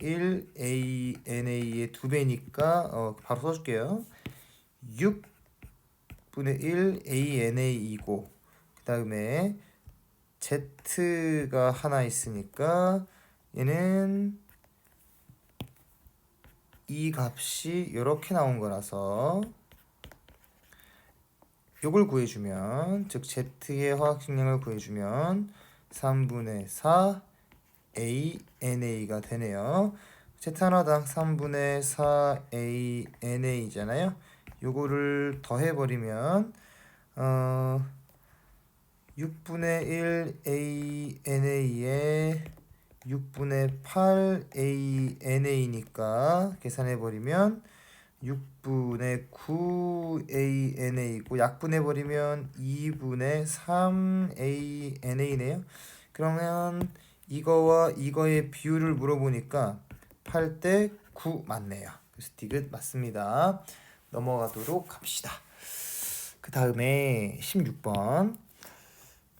1 ANA의 두 배니까 바로 써줄게요. 6분의 1 ANA이고 그 다음에 Z가 하나 있으니까 얘는 이 값이 이렇게 나온 거라서 요걸 구해주면 즉 Z의 화학식량을 구해주면 3분의 4 ANA가 되네요. Z 하나당 3분의 4 ANA잖아요. 요거를 더해버리면 6분의 1 ANA에 6분의 8 ANA니까 계산해버리면 6분의 9 ANA고 약분해버리면 2분의 3 ANA네요. 그러면 이거와 이거의 비율을 물어보니까 8대 9 맞네요. 그래서 디귿 맞습니다. 넘어가도록 합시다. 그 다음에 16번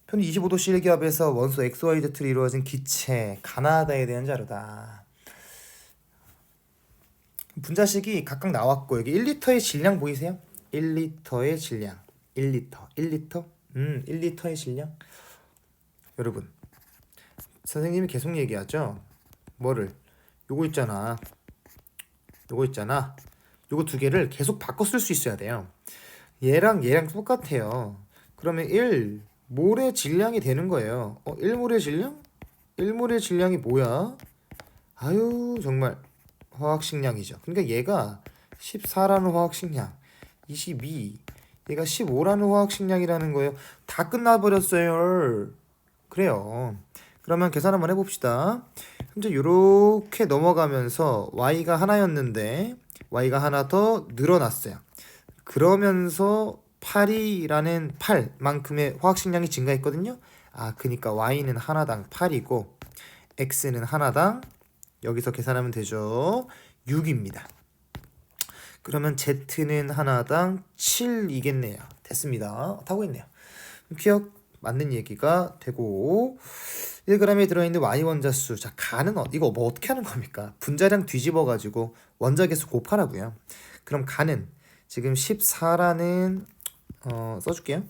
편 25도 C기압에서 원소 XYZ로 이루어진 기체 가나다에 대한 자료다. 분자식이 각각 나왔고 여기 1리터의 질량 보이세요? 1리터의 질량 1리터 1리터의 질량 여러분 선생님이 계속 얘기하죠. 뭐를? 요거 있잖아. 요거 두 개를 계속 바꿔 쓸 수 있어야 돼요. 얘랑 똑같아요. 그러면 1몰의 질량이 되는 거예요. 1몰의 질량? 1몰의 질량이 뭐야? 아유 정말 화학식량이죠. 그러니까 얘가 14라는 화학식량 22 얘가 15라는 화학식량이라는 거예요. 다 끝나버렸어요. 그래요. 그러면 계산 한번 해봅시다. 현재 이렇게 넘어가면서 y가 하나였는데 y가 하나 더 늘어났어요. 그러면서 8이라는 8만큼의 화학식량이 증가했거든요. 그러니까 y는 하나당 8이고 x는 하나당 여기서 계산하면 되죠. 6입니다. 그러면 z는 하나당 7이겠네요. 됐습니다. 타고 있네요. 기억 맞는 얘기가 되고 1g에 들어있는 Y 원자수. 자, 가는 이거 뭐 어떻게 하는 겁니까? 분자량 뒤집어 가지고 원자개수 곱하라고요. 그럼 가는 지금 14라는 써줄게요.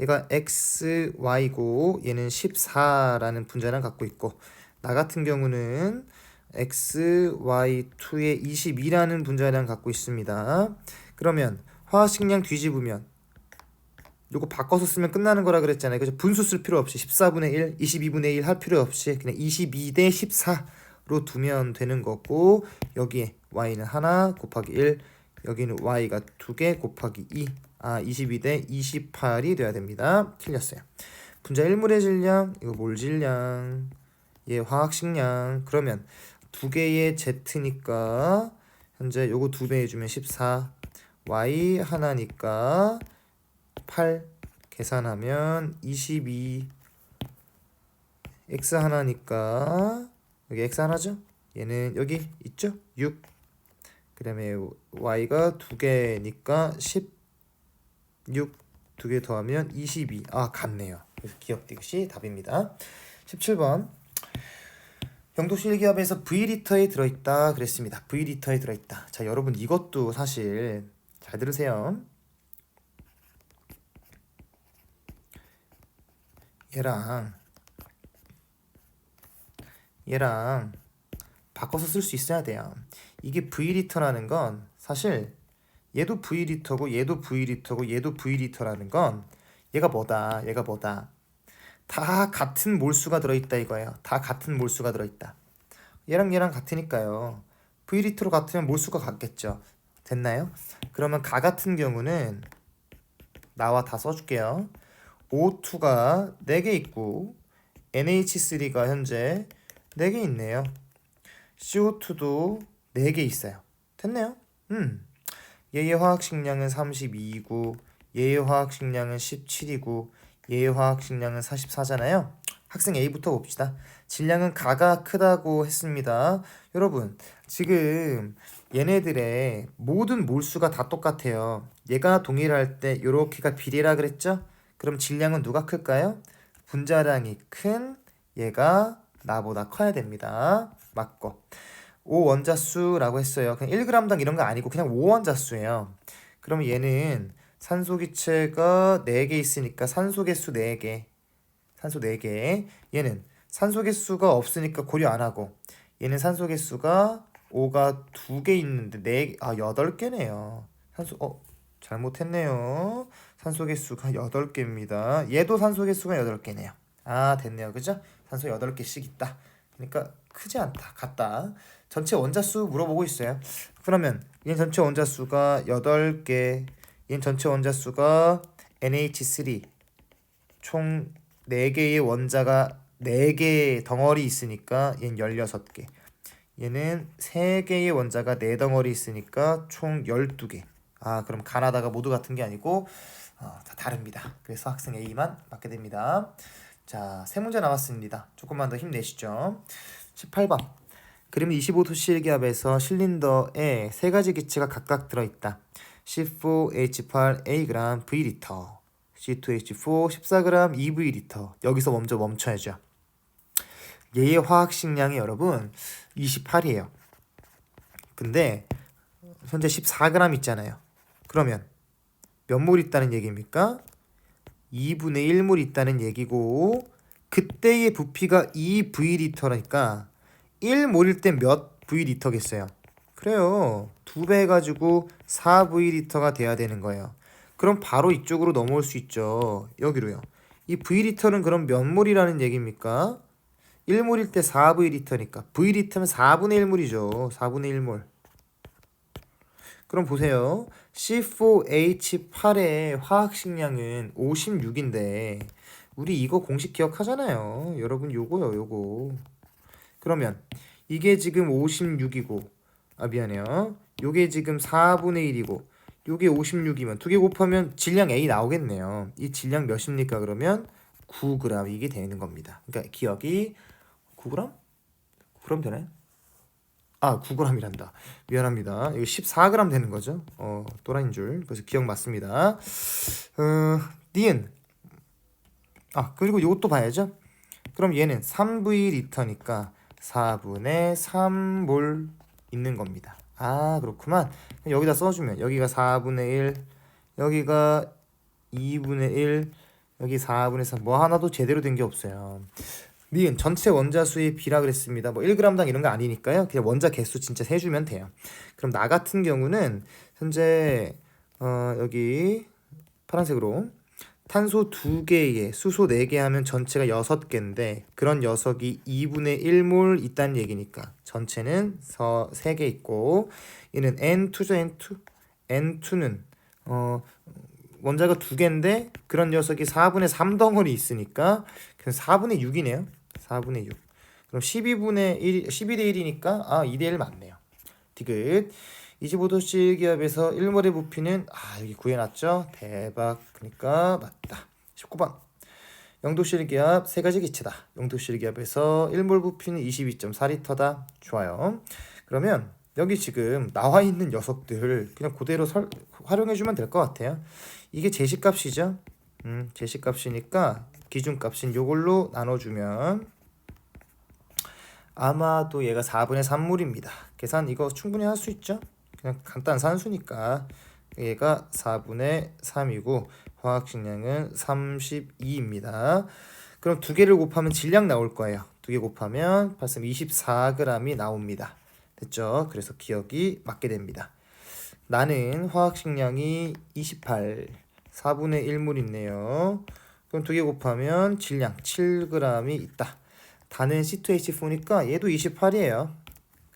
얘가 xy고 얘는 14라는 분자량 갖고 있고, 나 같은 경우는 xy2에 22라는 분자량 갖고 있습니다. 그러면 화학식량 뒤집으면 요거 바꿔서 쓰면 끝나는 거라 그랬잖아요. 그래서 분수 쓸 필요 없이 14분의 1, 22분의 1 할 필요 없이 그냥 22 대 14로 두면 되는 거고, 여기에 y는 하나 곱하기 1, 여기는 y가 2개 곱하기 2, 22 대 28이 돼야 됩니다. 틀렸어요. 분자 1몰의 질량, 이거 몰 질량, 얘 화학식량. 그러면 두 개의 Z니까 현재 요거 2배 해주면 14, y 하나니까 8, 계산하면 22, x 하나니까 여기 x 하나죠? 얘는 여기 있죠? 6. 그 다음에 y가 2개니까 16, 2개 더하면 22. 같네요. 그래서 기억되듯이 답입니다. 17번. 영도실 기압에서 V리터에 들어있다 그랬습니다. V리터에 들어있다. 자, 여러분 이것도 사실 잘 들으세요. 얘랑 바꿔서 쓸 수 있어야 돼요. 이게 V리터라는 건 사실 얘도 V리터고 얘도 V리터고 얘도 V리터라는 건 얘가 뭐다. 다 같은 몰수가 들어있다 이거예요. 다 같은 몰수가 들어있다. 얘랑 같으니까요. V리터로 같으면 몰수가 같겠죠. 됐나요? 그러면 가 같은 경우는 나와 다 써줄게요. O2가 4개 있고 NH3가 현재 4개 있네요. CO2도 4개 있어요. 됐네요. 얘의 화학식량은 32이고 얘의 화학식량은 17이고 얘의 화학식량은 44잖아요. 학생 A부터 봅시다. 질량은 가가 크다고 했습니다. 여러분 지금 얘네들의 모든 몰수가 다 똑같아요. 얘가 동일할 때 요렇게가 비례라 그랬죠? 그럼 질량은 누가 클까요? 분자량이 큰 얘가 나보다 커야 됩니다. 맞고 5원자수라고 했어요. 그냥 1g당 이런 거 아니고 그냥 5원자수예요. 그러면 얘는 산소기체가 4개 있으니까 산소 개수 4개. 산소 4개. 얘는 산소 개수가 없으니까 고려 안 하고, 얘는 산소 개수가 5가 2개 있는데 8개네요. 잘못했네요. 산소 개수가 8개입니다. 얘도 산소 개수가 8개네요. 됐네요. 그죠? 산소 8개씩 있다. 그러니까 크지 않다. 같다. 전체 원자수 물어보고 있어요. 그러면 얘는 전체 원자수가 8개, 얘는 전체 원자수가 NH3 총 4개의 원자가 4개 덩어리 있으니까 얘는 16개. 얘는 3개의 원자가 4덩어리 있으니까 총 12개. 그럼 가나다가 모두 같은 게 아니고 다 다릅니다. 그래서 학생 A만 맞게 됩니다. 자, 3문제 남았습니다. 조금만 더 힘내시죠. 18번. 그림 25도씨 기압에서 실린더에 3가지 기체가 각각 들어있다. C4H8 Ag/V리터, C2H4 14g EV리터. 여기서 먼저 멈춰야죠. 얘의 화학식량이 여러분 28이에요. 근데 현재 14g 있잖아요. 그러면 몇 몰 있다는 얘기입니까? 2분의 1몰 있다는 얘기고, 그때의 부피가 2V리터니까 1몰일 때 몇 V리터겠어요? 그래요. 2배 해가지고 4V리터가 돼야 되는 거예요. 그럼 바로 이쪽으로 넘어올 수 있죠. 여기로요. 이 V리터는 그럼 몇 몰이라는 얘기입니까? 1몰일 때 4V리터니까 V리터면 4분의 1몰이죠. 4분의 1몰. 그럼 보세요. C4H8의 화학식량은 56인데 우리 이거 공식 기억하잖아요. 여러분 요거요, 요거. 그러면 이게 지금 56이고, 미안해요. 요게 지금 4분의 1이고 요게 56이면 두 개 곱하면 질량 A 나오겠네요. 이 질량 몇입니까? 그러면 9g 이게 되는 겁니다. 그러니까 기억이 9g? 9g 되나요? 9g이란다. 미안합니다. 이거 14g 되는 거죠. 또라이인 줄. 그래서 기억 맞습니다. 니은. 그리고 이것도 봐야죠. 그럼 얘는 3V리터니까 4분의 3몰 있는 겁니다. 그렇구만. 여기다 써주면 여기가 4분의 1, 여기가 2분의 1, 여기 4분의 3. 뭐 하나도 제대로 된 게 없어요. 니은 전체 원자수의 비라 그랬습니다. 뭐 1g당 이런 거 아니니까요. 그냥 원자 개수 진짜 세주면 돼요. 그럼 나 같은 경우는 현재 여기 파란색으로 탄소 2개에 수소 4개 하면 전체가 6개인데 그런 녀석이 2분의 1몰 있다는 얘기니까 전체는 3개 있고 얘는 N2죠. N2는 원자가 2개인데 그런 녀석이 4분의 3 덩어리 있으니까 그냥 4분의 6이네요. 4분의 6. 그럼 12분의 1, 12대 1이니까 2대 1 맞네요. 디귿. 25도씨 기압에서 1몰의 부피는 여기 구해놨죠. 대박. 그러니까 맞다. 19번. 0도씨 기압 세 가지 기체다. 0도씨 기압에서 1몰 부피는 22.4리터다. 좋아요. 그러면 여기 지금 나와 있는 녀석들 그냥 그대로 활용해주면 될 것 같아요. 이게 제시값이죠. 제시값이니까 기준값인 요걸로 나눠주면 아마도 얘가 4분의 3몰입니다. 계산 이거 충분히 할 수 있죠. 그냥 간단한 산수니까 얘가 4분의 3이고 화학식량은 32입니다. 그럼 두 개를 곱하면 질량 나올 거예요. 두 개 곱하면 24g이 나옵니다. 됐죠? 그래서 기억이 맞게 됩니다. 나는 화학식량이 28, 4분의 1몰 있네요. 그럼 두 개 곱하면 질량 7g이 있다. 다는 C2H4니까 얘도 28이에요.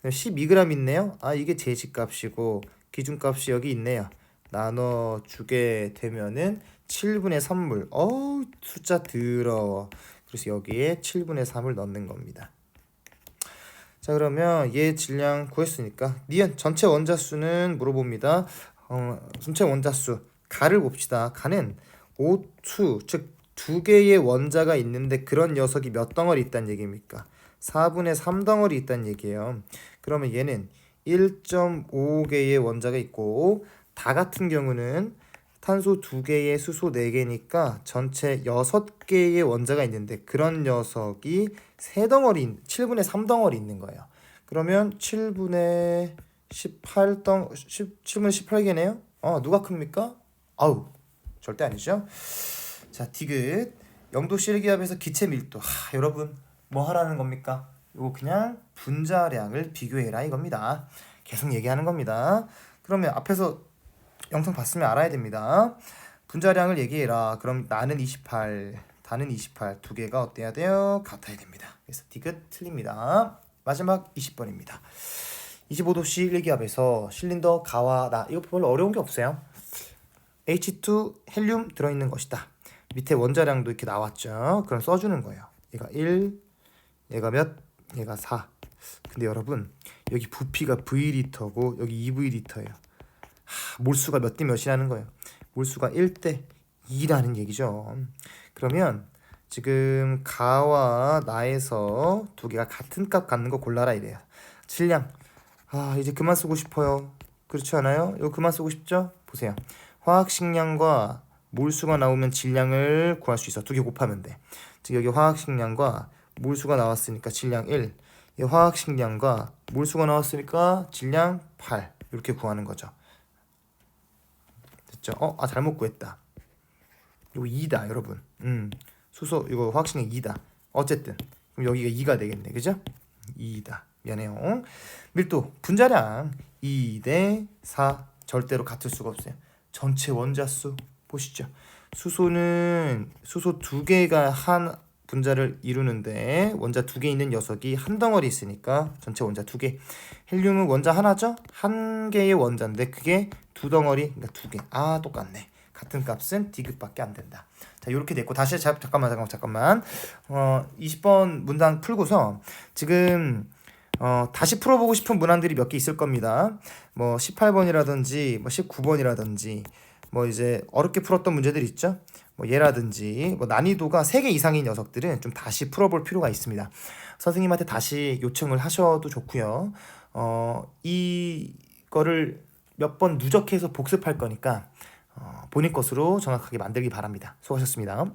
12g 있네요. 이게 제시값이고 기준값이 여기 있네요. 나눠주게 되면은 7분의 3몰. 숫자 더러워. 그래서 여기에 7분의 3을 넣는 겁니다. 자, 그러면 얘 질량 구했으니까 니은 전체 원자수는 물어봅니다. 전체 원자수 가를 봅시다. 가는 O2 즉 2개의 원자가 있는데 그런 녀석이 몇 덩어리 있다는 얘기입니까? 4분의 3 덩어리 있다는 얘기예요. 그러면 얘는 1.5개의 원자가 있고 다 같은 경우는 탄소 2개에 수소 4개니까 전체 6개의 원자가 있는데 그런 녀석이 7분의 3덩어리 있는 거예요. 그러면 7분의 18개네요. 누가 큽니까? 절대 아니죠. 자, 디귿 0도씨 기압에서 기체 밀도. 여러분 뭐 하라는 겁니까? 이거 그냥 분자량을 비교해라 이겁니다. 계속 얘기하는 겁니다. 그러면 앞에서 영상 봤으면 알아야 됩니다. 분자량을 얘기해라. 그럼 나는 28, 다는 28 두 개가 어때야 돼요? 같아야 됩니다. 그래서 디귿 틀립니다. 마지막 20번입니다. 25도씨 1기압에서 실린더 가와 나 이거 별로 어려운 게 없어요. H2 헬륨 들어있는 것이다. 밑에 원자량도 이렇게 나왔죠. 그럼 써주는 거예요. 얘가 1, 얘가 몇? 얘가 4. 근데 여러분 여기 부피가 V리터고 여기 2V리터예요. 몰수가 몇 대 몇이라는 거예요. 몰수가 1대 2라는 얘기죠. 그러면 지금 가와 나에서 두 개가 같은 값 갖는 거 골라라 이래요. 질량. 이제 그만 쓰고 싶어요. 그렇지 않아요? 이거 그만 쓰고 싶죠? 보세요. 화학식량과 몰수가 나오면 질량을 구할 수 있어. 두 개 곱하면 돼. 즉 여기 화학식량과 몰수가 나왔으니까 질량 1. 이 화학식량과 몰수가 나왔으니까 질량 8. 이렇게 구하는 거죠. 됐죠? 잘못 구했다. 이거 2다 여러분. 수소 이거 화학식량 2다. 어쨌든 그럼 여기가 2가 되겠네. 그죠? 2다. 미안해요. 밀도 분자량 2대 4 절대로 같을 수가 없어요. 전체 원자수 보시죠. 수소는 수소 2개가 한 분자를 이루는데 원자 2개 있는 녀석이 한 덩어리 있으니까 전체 원자 2개. 헬륨은 원자 하나죠? 한 개의 원자인데 그게 두 덩어리, 그러니까 2개. 똑같네. 같은 값은 디귿밖에 안 된다. 자, 이렇게 됐고 다시 잠깐만. 20번 문장 풀고서 지금 다시 풀어보고 싶은 문항들이 몇 개 있을 겁니다. 뭐 18번이라든지 뭐 19번이라든지 뭐 이제 어렵게 풀었던 문제들 있죠. 뭐 얘라든지 뭐 난이도가 3개 이상인 녀석들은 좀 다시 풀어볼 필요가 있습니다. 선생님한테 다시 요청을 하셔도 좋고요. 이거를 몇 번 누적해서 복습할 거니까 본인 것으로 정확하게 만들기 바랍니다. 수고하셨습니다.